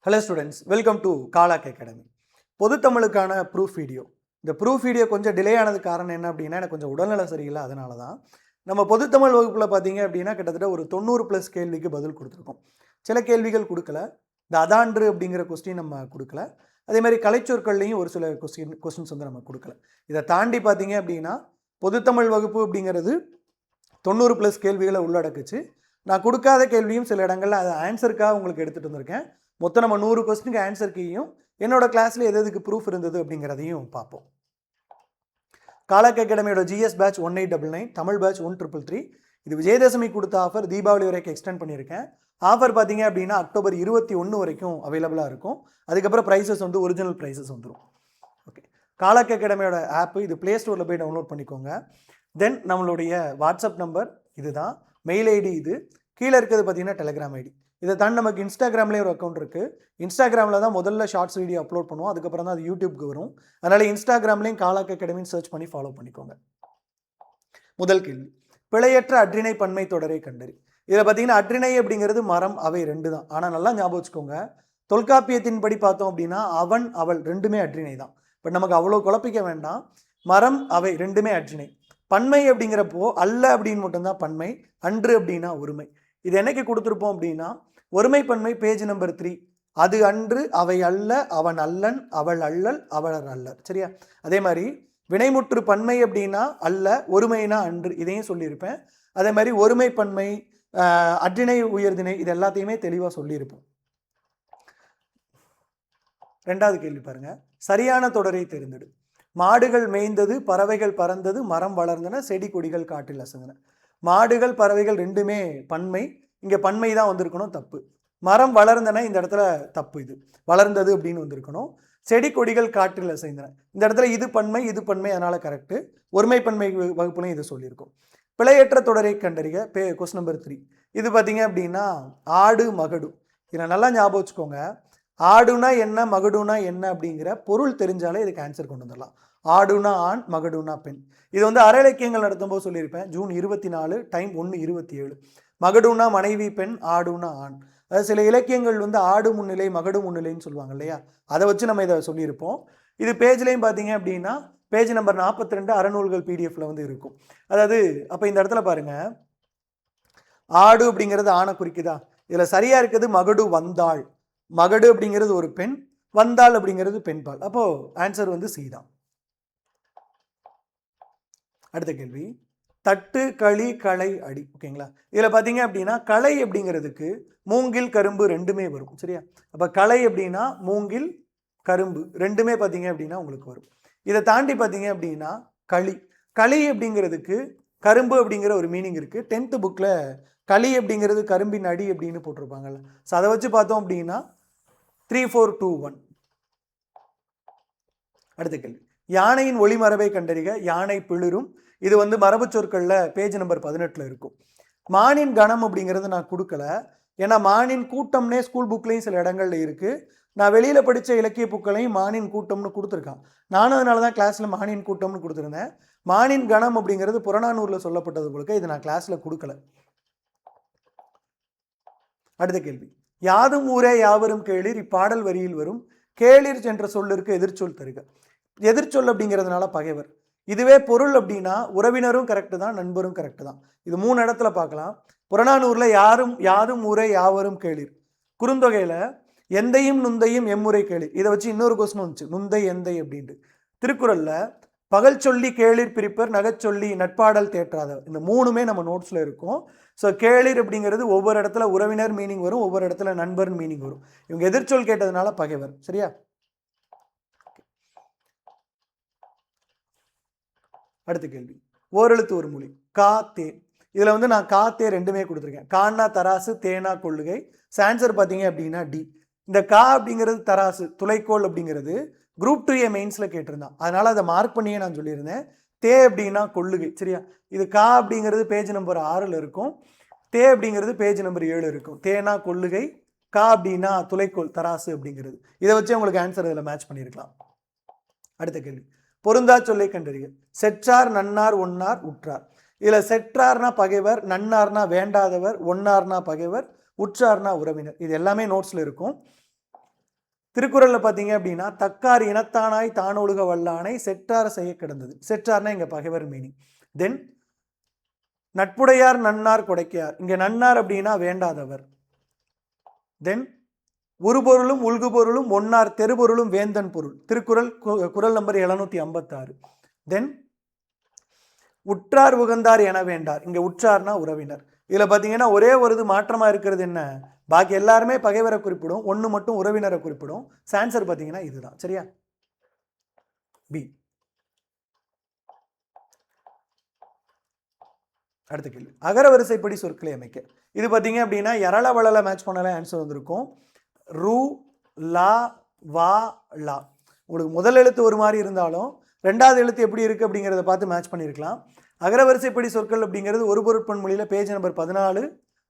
Hello students, welcome to Kalak academy. பொதுத்தமிழுக்கான proof video. இந்த proof video கொஞ்சம் டிலே ஆனது காரணம் என்ன அப்படின்னா, எனக்கு கொஞ்சம் உடல்நலம் சரியில்லை. அதனால தான் நம்ம பொதுத்தமிழ் வகுப்பில் பார்த்தீங்க அப்படின்னா கிட்டத்தட்ட ஒரு 90+ கேள்விக்கு பதில் கொடுத்துருக்கோம். சில கேள்விகள் கொடுக்கல. இந்த அதான்று அப்படிங்கிற கொஸ்டின் நம்ம கொடுக்கல. அதே மாதிரி கலைச்சொற்கள்லையும் ஒரு சில கொஸ்டின்ஸ் வந்து நம்ம கொடுக்கல. இதை தாண்டி பார்த்தீங்க அப்படின்னா பொதுத்தமிழ் வகுப்பு அப்படிங்கிறது 90+ கேள்விகளை உள்ளடக்குச்சு. நான் கொடுக்காத கேள்வியும் சில இடங்களில் அதை ஆன்சருக்காக உங்களுக்கு எடுத்துகிட்டு வந்திருக்கேன். மொத்தம் நம்ம 100 கொஸ்டினுக்கு ஆன்சர் கீயும் என்னோட கிளாஸில் எதுக்கு ப்ரூஃப் இருந்தது அப்படிங்கிறதையும் பார்ப்போம். காலாக் அகாடமியோட ஜிஎஸ் பேட்ச் 1899, தமிழ் பேட்ச் 1333. இது விஜயதசமி கொடுத்த ஆஃபர் தீபாவளி வரைக்கும் எக்ஸ்டெண்ட் பண்ணியிருக்கேன். ஆஃபர் பார்த்தீங்க அப்படின்னா அக்டோபர் 21 வரைக்கும் அவைலபிளாக இருக்கும். அதுக்கப்புறம் ப்ரைஸஸ் வந்து ஒரிஜினல் ப்ரைஸஸ் வந்துடும். ஓகே, காலாக் அகாடமியோட ஆப்பு இது ப்ளே ஸ்டோரில் போய் டவுன்லோட் பண்ணிக்கோங்க. தென் நம்மளுடைய வாட்ஸ்அப் நம்பர் இதுதான், மெயில் ஐடி இது, கீழே இருக்கிறது பார்த்தீங்கன்னா டெலிகிராம் ஐடி. இதை தாண்டி நமக்கு இன்ஸ்டாகிராம்லேயே ஒரு அக்கௌண்ட் இருக்குது. இன்ஸ்டாகிராமில் தான் முதல்ல ஷார்ட்ஸ் வீடியோ அப்லோட் பண்ணுவோம், அதுக்கப்புறம் தான் அது யூடியூப்க்கு வரும். அதனால் இன்ஸ்டாகிராம்லேயும் காலாக் அகாடமின்னு சர்ச் பண்ணி ஃபாலோ பண்ணிக்கோங்க. முதல் கேள்வி, பிழையற்ற அற்றிணை பன்மை தொடரை கண்டறி. இதில் பார்த்தீங்கன்னா அற்றிணை அப்படிங்கிறது மரம், அவை ரெண்டு தான். ஆனால் நல்லா ஞாபகம் வச்சுக்கோங்க, தொல்காப்பியத்தின்படி பார்த்தோம் அப்படின்னா அவன் அவள் ரெண்டுமே அற்றிணை தான். பட் நமக்கு அவ்வளோ குழப்பிக்க வேண்டாம். மரம் அவை ரெண்டுமே அற்றிணை. பன்மை அப்படிங்கிறப்போ அல்ல அப்படின்னு மட்டும்தான் பன்மை, அன்று அப்படின்னா ஒருமை. இது என்னைக்கு கொடுத்துருப்போம் அப்படின்னா ஒருமை பன்மை பேஜ் நம்பர் 3. அது அன்று, அவை அல்ல, அவன் அல்லன், அவள் அல்லல், அவளர் அல்லர். சரியா? அதே மாதிரி வினைமுற்று பன்மை அப்படின்னா அல்ல, ஒருமைனா அன்று, இதையும் சொல்லியிருப்பேன். அதே மாதிரி ஒருமை பன்மை, அற்றிணை உயர்திணை, இது எல்லாத்தையுமே தெளிவாக சொல்லியிருப்போம். ரெண்டாவது கேள்வி பாருங்க, சரியான தொடரை தேர்ந்தெடு. மாடுகள் மேய்ந்தது, பறவைகள் பறந்தது, மரம் வளர்ந்தன, செடி கொடிகள் காட்டில் அசைந்தன. மாடுகள் பறவைகள் ரெண்டுமே பன்மை, இங்கே பன்மை தான் வந்திருக்கணும், தப்பு. மரம் வளர்ந்தன, இந்த இடத்துல தப்பு, இது வளர்ந்தது அப்படின்னு வந்திருக்கணும். செடி கொடிகள் காற்றில் அசைந்தன, இந்த இடத்துல இது பன்மை இது பன்மை, அதனால கரெக்டு. ஒருமை பன்மை வகுப்புலையும் இது சொல்லியிருக்கோம். பிழையற்ற தொடரை கண்டறிக கொஸ்டின் நம்பர் 3. இது பார்த்தீங்க அப்படின்னா ஆடு மகடு. இதை நல்லா ஞாபகம் வச்சுக்கோங்க. ஆடுனா என்ன, மகடுனா என்ன அப்படிங்கிற பொருள் தெரிஞ்சாலே இதுக்கு ஆன்சர் கொண்டு வந்துடலாம். ஆடுனா ஆண், மகடுனா பெண். இது வந்து அரை இலக்கியங்கள் நடத்தும்போது சொல்லியிருப்பேன், ஜூன் 24, டைம் 1:27. மகடுனா மனைவி பெண், ஆடுனா ஆண். அதாவது சில இலக்கியங்கள் வந்து ஆடு முன்னிலை மகடு முன்னிலைன்னு சொல்லுவாங்க இல்லையா, அதை வச்சு நம்ம இதை சொல்லியிருப்போம். இது பேஜ்லையும் பார்த்தீங்க அப்படின்னா பேஜ் நம்பர் 42 அறநூல்கள் பிடிஎஃப்ல வந்து இருக்கும். அதாவது அப்போ இந்த இடத்துல பாருங்க, ஆடு அப்படிங்கிறது ஆணை குறிக்குதா, இதில் சரியா இருக்கிறது மகடு வந்தாள். மகடு அப்படிங்கிறது ஒரு பெண், வந்தாள் அப்படிங்கிறது பெண்பால். அப்போ ஆன்சர் வந்து சி தான். அடுத்த கேள்வி, தட்டு களி களை அடி. ஓகேங்களா? இதில் பார்த்தீங்க அப்படின்னா களை அப்படிங்கிறதுக்கு மூங்கில் கரும்பு ரெண்டுமே வரும். சரியா? அப்போ களை அப்படின்னா மூங்கில் கரும்பு ரெண்டுமே பார்த்தீங்க அப்படின்னா உங்களுக்கு வரும். இதை தாண்டி பார்த்தீங்க அப்படின்னா களி, களி அப்படிங்கிறதுக்கு கரும்பு அப்படிங்கிற ஒரு மீனிங் இருக்குது. 10th புக்கில் களி அப்படிங்கிறது கரும்பின் அடி அப்படின்னு போட்டிருப்பாங்கல்ல. ஸோ அதை வச்சு பார்த்தோம் அப்படின்னா 3, 4, 2, 1. அடுத்த கேள்வி, யானையின் ஒளிமரபை கண்டறிக. யானை பிளிரும். இது வந்து மரபு சொற்களில் பேஜ் நம்பர் 18 இருக்கும். மானின் கணம் அப்படிங்கிறது நான் கொடுக்கல, ஏன்னா மானின் கூட்டம்னே ஸ்கூல் புக்லேயும் சில இடங்கள்ல இருக்குது. நான் வெளியில் படித்த இலக்கிய புக்களையும் மானின் கூட்டம்னு கொடுத்துருக்கான். நானும் அதனால தான் கிளாஸில் மானின் கூட்டம்னு கொடுத்துருந்தேன். மானின் கணம் அப்படிங்கிறது புறநானூரில் சொல்லப்பட்டது போல, இது நான் கிளாஸில் கொடுக்கல. அடுத்த கேள்வி, யாதும் ஊரே யாவரும் கேளிர், இப்பாடல் வரியில் வரும் கேளிர் என்ற சொல்லிற்கு எதிர்ச்சொல் தருக. எதிர்ச்சொல் அப்படிங்கிறதுனால பகைவர். இதுவே பொருள் அப்படின்னா உறவினரும் கரெக்டு தான், நண்பரும் கரெக்டு தான். இது 3 இடத்துல பார்க்கலாம். புறநானூரில் யாதும் ஊரே யாவரும் கேளிர். குறுந்தொகையில் எந்தையும் நுந்தையும் எம்முறை கேளிர். இதை வச்சு இன்னொரு கொஸ்டின் வந்துச்சு, நுந்தை எந்தை அப்படின்ட்டு. திருக்குறளில் பகல் சொல்லி கேளிர் பிரிப்பர், நகைச்சொல்லி நட்பாடல் தேற்றாத. இந்த 3மே நம்ம நோட்ஸில் இருக்கும். ஸோ கேளிர் அப்படிங்கிறது ஒவ்வொரு இடத்துல உறவினர் மீனிங் வரும், ஒவ்வொரு இடத்துல நண்பர் மீனிங் வரும். இவங்க எதிர்ச்சொல் கேட்டதுனால பகைவர். சரியா? அடுத்த கேள்வி, ஓரெழுத்து ஒரு மொழி. கா தே. இதில் வந்து நான் கா தே ரெண்டுமே கொடுத்துருக்கேன். கான்னா தராசு, தேனா கொள்ளுகை. ஆன்சர் பார்த்தீங்க அப்படின்னா டி. இந்த கா அப்படிங்கிறது தராசு, துளைக்கோள் அப்படிங்கிறது குரூப் 2A மெயின்ஸில் கேட்டிருந்தான், அதனால் அதை மார்க் பண்ணியே நான் சொல்லியிருந்தேன். தே அப்படின்னா கொள்ளுகை. சரியா? இது கா அப்படிங்கிறது பேஜ் நம்பர் 6 இருக்கும், தே அப்படிங்கிறது பேஜ் நம்பர் 7 இருக்கும். தேனா கொள்ளுகை, கா அப்படின்னா துளைக்கோள் தராசு அப்படிங்கிறது. இதை வச்சு உங்களுக்கு ஆன்சர் இதில் மேட்ச் பண்ணியிருக்கலாம். அடுத்த கேள்வி, பொருந்தா சொல்லை கண்டறிக. செற்றார் நன்னார் ஒன்னார் உற்றார். இதில் செற்றார்னா பகைவர், நன்னார்னா வேண்டாதவர், ஒன்னார்னா பகைவர், உற்றார்னா உறவினர். இது எல்லாமே நோட்ஸில் இருக்கும். திருக்குறளில் பார்த்தீங்க அப்படின்னா தக்கார் இனத்தானாய் தானொழுக வல்லானை செற்றார் செய்ய கிடந்தது. செற்றார்னா இங்கே பகைவர் மீனிங். தென் நட்புடையார் நன்னார் கொடைக்கையார், இங்கே நன்னார் அப்படின்னா வேண்டாதவர். தென் உருபொருளும் உள்கு பொருளும் ஒன்னார் தெருபொருளும் வேந்தன் பொருள், திருக்குறள் குறள் நம்பர் 756. தென் உற்றார் உகந்தார் என வேண்டார், இங்கே உற்றார்னா உறவினர். இதில் பார்த்தீங்கன்னா ஒரே ஒரு இது மாற்றமாக இருக்கிறது என்ன, பாக்கி எல்லாருமே பகைவரை குறிப்பிடும், ஒன்று மட்டும் உறவினரை குறிப்பிடும். ஆன்சர் பார்த்தீங்கன்னா இதுதான். சரியா? பி. அடுத்த கேள்வி, அகர வரிசைப்படி சொற்களை அமைக்க. இது பார்த்தீங்க அப்படின்னா எரள வளல மேட்ச் பண்ணல ஆன்சர் வந்திருக்கும். ரூ லா வா லா. உங்களுக்கு முதல் எழுத்து ஒரு மாதிரி இருந்தாலும் ரெண்டாவது எழுத்து எப்படி இருக்குது அப்படிங்கிறத பார்த்து மேட்ச் பண்ணியிருக்கலாம். அகரவரிசைப்படி சொற்கள் அப்படிங்கிறது ஒரு பொருட்பன்மொழியில் பேஜ் நம்பர் 14,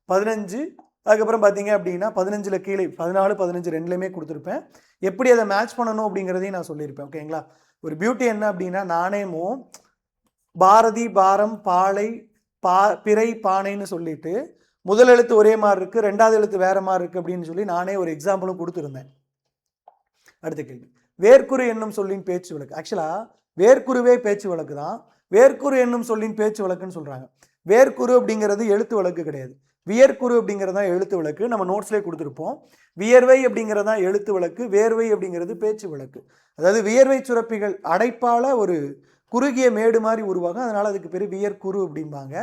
15, அதுக்கப்புறம் பார்த்தீங்க அப்படின்னா 15 கீழே 14, 15 ரெண்டுலேயுமே கொடுத்துருப்பேன். எப்படி அதை மேட்ச் பண்ணணும் அப்படிங்கிறதையும் நான் சொல்லியிருப்பேன். ஓகேங்களா? ஒரு பியூட்டி என்ன அப்படின்னா, நாணயமும் பாரதி பாரம் பாலை பிறை பானைன்னு சொல்லிட்டு முதல் எழுத்து ஒரே மாதிரி இருக்குது, ரெண்டாவது எழுத்து வேற மாதிரி இருக்குது அப்படின்னு சொல்லி நானே ஒரு எக்ஸாம்பிளும் கொடுத்துருந்தேன். அடுத்த கேள்வி, வேர்க்குரு என்னும் சொல்லின் பேச்சு வழக்கு. ஆக்சுவலாக வேர்க்குருவே பேச்சு வழக்கு தான். வேர்க்குரு என்னும் சொல்லின் பேச்சு வழக்குன்னு சொல்கிறாங்க. வேர்க்குரு அப்படிங்கிறது எழுத்து வழக்கு கிடையாது. வியர்க்குரு அப்படிங்கிறது தான் எழுத்து வழக்கு. நம்ம நோட்ஸ்லேயே கொடுத்துருப்போம். வியர்வை அப்படிங்கிறது தான் எழுத்து வழக்கு, வேர்வை அப்படிங்கிறது பேச்சு வழக்கு. அதாவது வியர்வை சுரப்பிகள் அடைப்பால் ஒரு குறுகிய மேடு மாதிரி உருவாகும், அதனால் அதுக்கு பேர் வியர்க்குரு அப்படிம்பாங்க.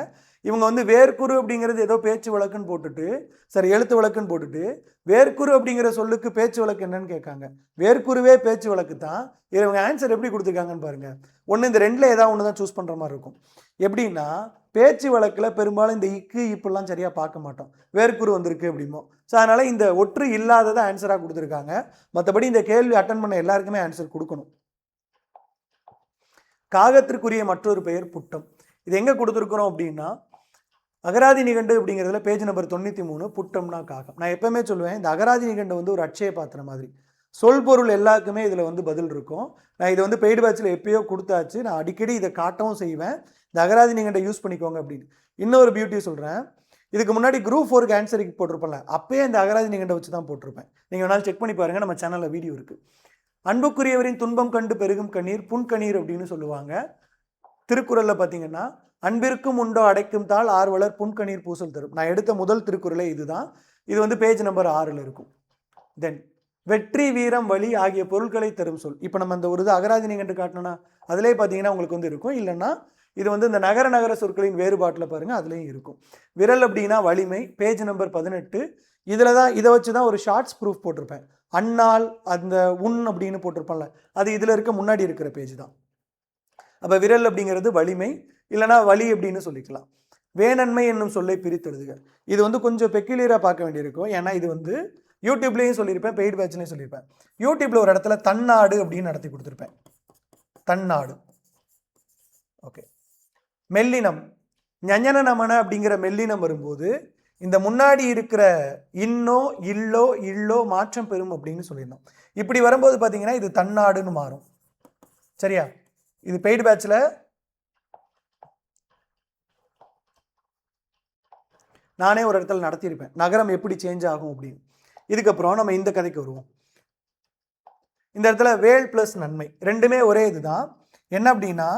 இவங்க வந்து வேர்க்குரு அப்படிங்கிறது ஏதோ பேச்சு வழக்குன்னு போட்டுட்டு, சரி எழுத்து வழக்குன்னு போட்டுட்டு, வேர்க்குரு அப்படிங்கிற சொல்லுக்கு பேச்சு வழக்கு என்னன்னு கேட்காங்க. வேர்க்குருவே பேச்சு வழக்கு தான். இவங்க ஆன்சர் எப்படி கொடுத்துருக்காங்கன்னு பாருங்க. ஒன்று இந்த ரெண்டில் ஏதாவது ஒன்று தான் சூஸ் பண்ணுற மாதிரி இருக்கும். எப்படின்னா, பேச்சு வழக்கில் பெரும்பாலும் இந்த இக்கு இப்பெல்லாம் சரியாக பார்க்க மாட்டோம். வேர்க்குரு வந்திருக்கு அப்படிமோ. ஸோ அதனால் இந்த ஒற்று இல்லாததை ஆன்சராக கொடுத்துருக்காங்க. மற்றபடி இந்த கேள்வி அட்டன் பண்ண எல்லாருக்குமே ஆன்சர் கொடுக்கணும். காகத்திற்குரிய மற்றொரு பெயர் புட்டம். இது எங்கே கொடுத்துருக்குறோம் அப்படின்னா, அகராதி நிகண்டு அப்படிங்கிறதுல பேஜ் நம்பர் 93, புட்டம்னா காகம். நான் எப்பவுமே சொல்லுவேன், இந்த அகராதி நிகண்டு வந்து ஒரு அட்சய பாத்திரம் மாதிரி. சொல் பொருள் எல்லாருக்குமே இதில் வந்து பதில் இருக்கும். நான் இதை வந்து பெய்டு பேட்சில் எப்பயோ கொடுத்தாச்சு. நான் அடிக்கடி இதை காட்டவும் செய்வேன். இந்த அகராதி நிகண்டை யூஸ் பண்ணிக்கோங்க அப்படின்னு. இன்னொரு பியூட்டி சொல்கிறேன். இதுக்கு முன்னாடி குரூப் 4க்கு ஆன்சருக்கு போட்டிருப்பேன்ல, அப்பயே இந்த அகராதி நிகண்டை வச்சு தான் போட்டிருப்பேன். நீங்கள் வேணாலும் செக் பண்ணி பாருங்கள், நம்ம சேனலில் வீடியோ இருக்குது. அன்புக்குரியவரின் துன்பம் கண்டு பெருகும் கண்ணீர் புன்கண்ணீர் அப்படின்னு சொல்லுவாங்க. திருக்குறளில் பார்த்தீங்கன்னா, அன்பிற்கும் உண்டோ அடைக்கும் தாள் ஆர்வலர் புன்கண்ணீர் பூசல் தரும். நான் எடுத்த முதல் திருக்குறளே இதுதான். இது வந்து பேஜ் நம்பர் 6ல் இருக்கும். தென் வெற்றி வீரம் வலி ஆகிய பொருட்களை தரும் சொல். இப்போ நம்ம அந்த ஒரு இது அகராதி நிகண்டு காட்டணும்னா அதிலே பார்த்தீங்கன்னா உங்களுக்கு வந்து இருக்கும். இல்லைன்னா இது வந்து இந்த நகர சொற்களின் வேறுபாட்டில் பாருங்கள், அதுலேயும் இருக்கும். விரல் அப்படின்னா வலிமை, பேஜ் நம்பர் 18. இதில் தான் இதை வச்சு தான் ஒரு ஷார்ட்ஸ் ப்ரூஃப் போட்டிருப்பேன். அண்ணால் அந்த உன் அப்படின்னு போட்டிருப்பான்ல, அது இதில் இருக்க முன்னாடி இருக்கிற பேஜ் தான். அப்போ விரல் அப்படிங்கிறது வலிமை, இல்லைனா வலி அப்படின்னு சொல்லிக்கலாம். வேணன்மை என்னும் சொல்லை பிரித்தெழுதுக. இது வந்து கொஞ்சம் பெக்குலியராக பார்க்க வேண்டியிருக்கும். ஏன்னா இது வந்து யூடியூப்லேயும் சொல்லியிருப்பேன், பெய்டு பேட்ச்லேயும் சொல்லியிருப்பேன். யூடியூப்பில் ஒரு இடத்துல தன்னாடு அப்படின்னு நடத்தி கொடுத்துருப்பேன். தன்னாடு. ஓகே. மெல்லினம் ஞஞன நமன அப்படிங்கிற மெல்லினம் வரும்போது இந்த முன்னாடி இருக்கிற இன்னோ இல்லோ இல்லோ மாற்றம் பெறும் அப்படின்னு சொல்லியிருந்தோம். இப்படி வரும்போது பார்த்தீங்கன்னா இது தன்னாடுன்னு மாறும். சரியா? இது பெய்டு பேட்சில் நானே ஒரு இடத்துல நடத்தியிருப்பேன், நகரம் எப்படி சேஞ்ச் ஆகும் அப்படின்னு. இதுக்கப்புறம் நம்ம இந்த கதைக்கு வருவோம். இந்த இடத்துல வேல் பிளஸ் நன்மை ரெண்டுமே ஒரே இதுதான். என்ன அப்படின்னா,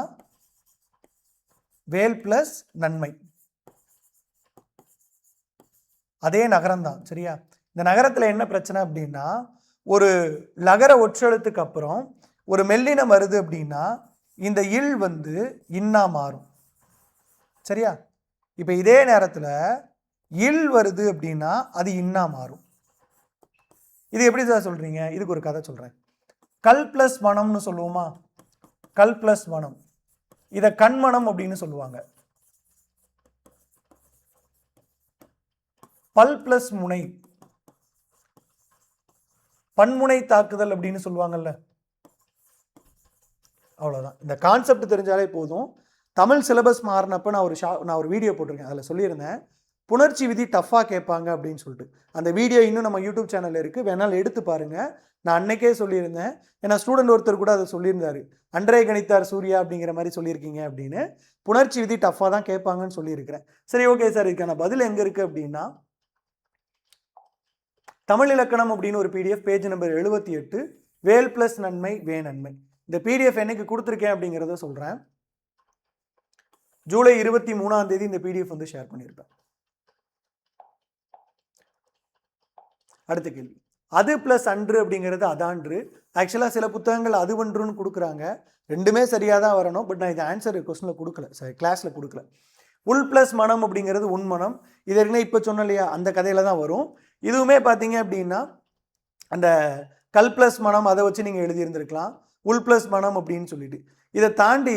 வேல் பிளஸ் நன்மை அதே நகரம் தான். சரியா? இந்த நகரத்தில் என்ன பிரச்சனை அப்படின்னா, ஒரு லகர ஒற்றெழுத்துக்கு அப்புறம் ஒரு மெல்லினம் வருது அப்படின்னா இந்த இல் வந்து இன்னா மாறும். சரியா? இப்போ இதே நேரத்தில் இல் வருது அப்படின்னா அது இன்னா மாறும். இது எப்படி சார் சொல்றீங்க? இதுக்கு ஒரு கதை சொல்றேன். கல் பிளஸ் மனம்னு சொல்லுவோமா? கல் பிளஸ் மனம், இதை கண்மணம் அப்படின்னு சொல்லுவாங்க. பல் பிளஸ் முனை, பன்முனை தாக்குதல் அப்படின்னு சொல்லுவாங்கல்ல. அவ்வளோதான். இந்த கான்செப்ட் தெரிஞ்சாலே போதும். தமிழ் சிலபஸ் மாறினப்போ நான் ஒரு வீடியோ போட்டிருக்கேன். அதில் சொல்லியிருந்தேன், புணர்ச்சி விதி டஃப்பாக கேட்பாங்க அப்படின்னு சொல்லிட்டு. அந்த வீடியோ இன்னும் நம்ம யூடியூப் சேனலில் இருக்குது, வேணாலும் எடுத்து பாருங்கள். நான் அன்னைக்கே சொல்லியிருந்தேன். ஏன்னா ஸ்டூடெண்ட் ஒருத்தர் கூட அதை சொல்லியிருந்தாரு, அன்றே கணித்தார் சூர்யா அப்படிங்கிற மாதிரி சொல்லியிருக்கீங்க அப்படின்னு. புணர்ச்சி விதி டஃப்பாக தான் கேட்பாங்கன்னு சொல்லியிருக்கிறேன். சரி, ஓகே சார், இதுக்கான பதில் எங்கே இருக்குது அப்படின்னா, தமிழ் இலக்கணம் அப்படின்னு ஒரு பிடிஎஃப் பேஜ் நம்பர் 78 வேல் பிளஸ் நன்மை வே நன்மை. இந்த பிடிஎஃப் என்னைக்கு கொடுத்துருக்கேன் அப்படிங்கிறத சொல்கிறேன். ஜூலை 23ஆம் தேதி இந்த பிடிஎஃப் வந்து ஷேர் பண்ணியிருப்பேன். அடுத்த கேள்வி, அது பிளஸ் அன்று அப்படிங்கிறது அதான்று. ஆக்சுவலாக சில புத்தகங்கள் அது ஒன்றுன்னு கொடுக்குறாங்க, ரெண்டுமே சரியாக தான் வரணும். பட் நான் இது ஆன்சர் கொஸ்டினில் கொடுக்கல, சரி கிளாஸில் கொடுக்கல. உள் பிளஸ் மனம் அப்படிங்கிறது உண்மனம். இது ஏற்கனவே இப்போ சொன்னோம் இல்லையா, அந்த கதையில் தான் வரும். இதுவுமே பார்த்தீங்க அப்படின்னா அந்த கல் பிளஸ் மனம் அதை வச்சு நீங்கள் எழுதியிருந்திருக்கலாம், உள் பிளஸ் மனம் அப்படின்னு சொல்லிட்டு. இதை தாண்டி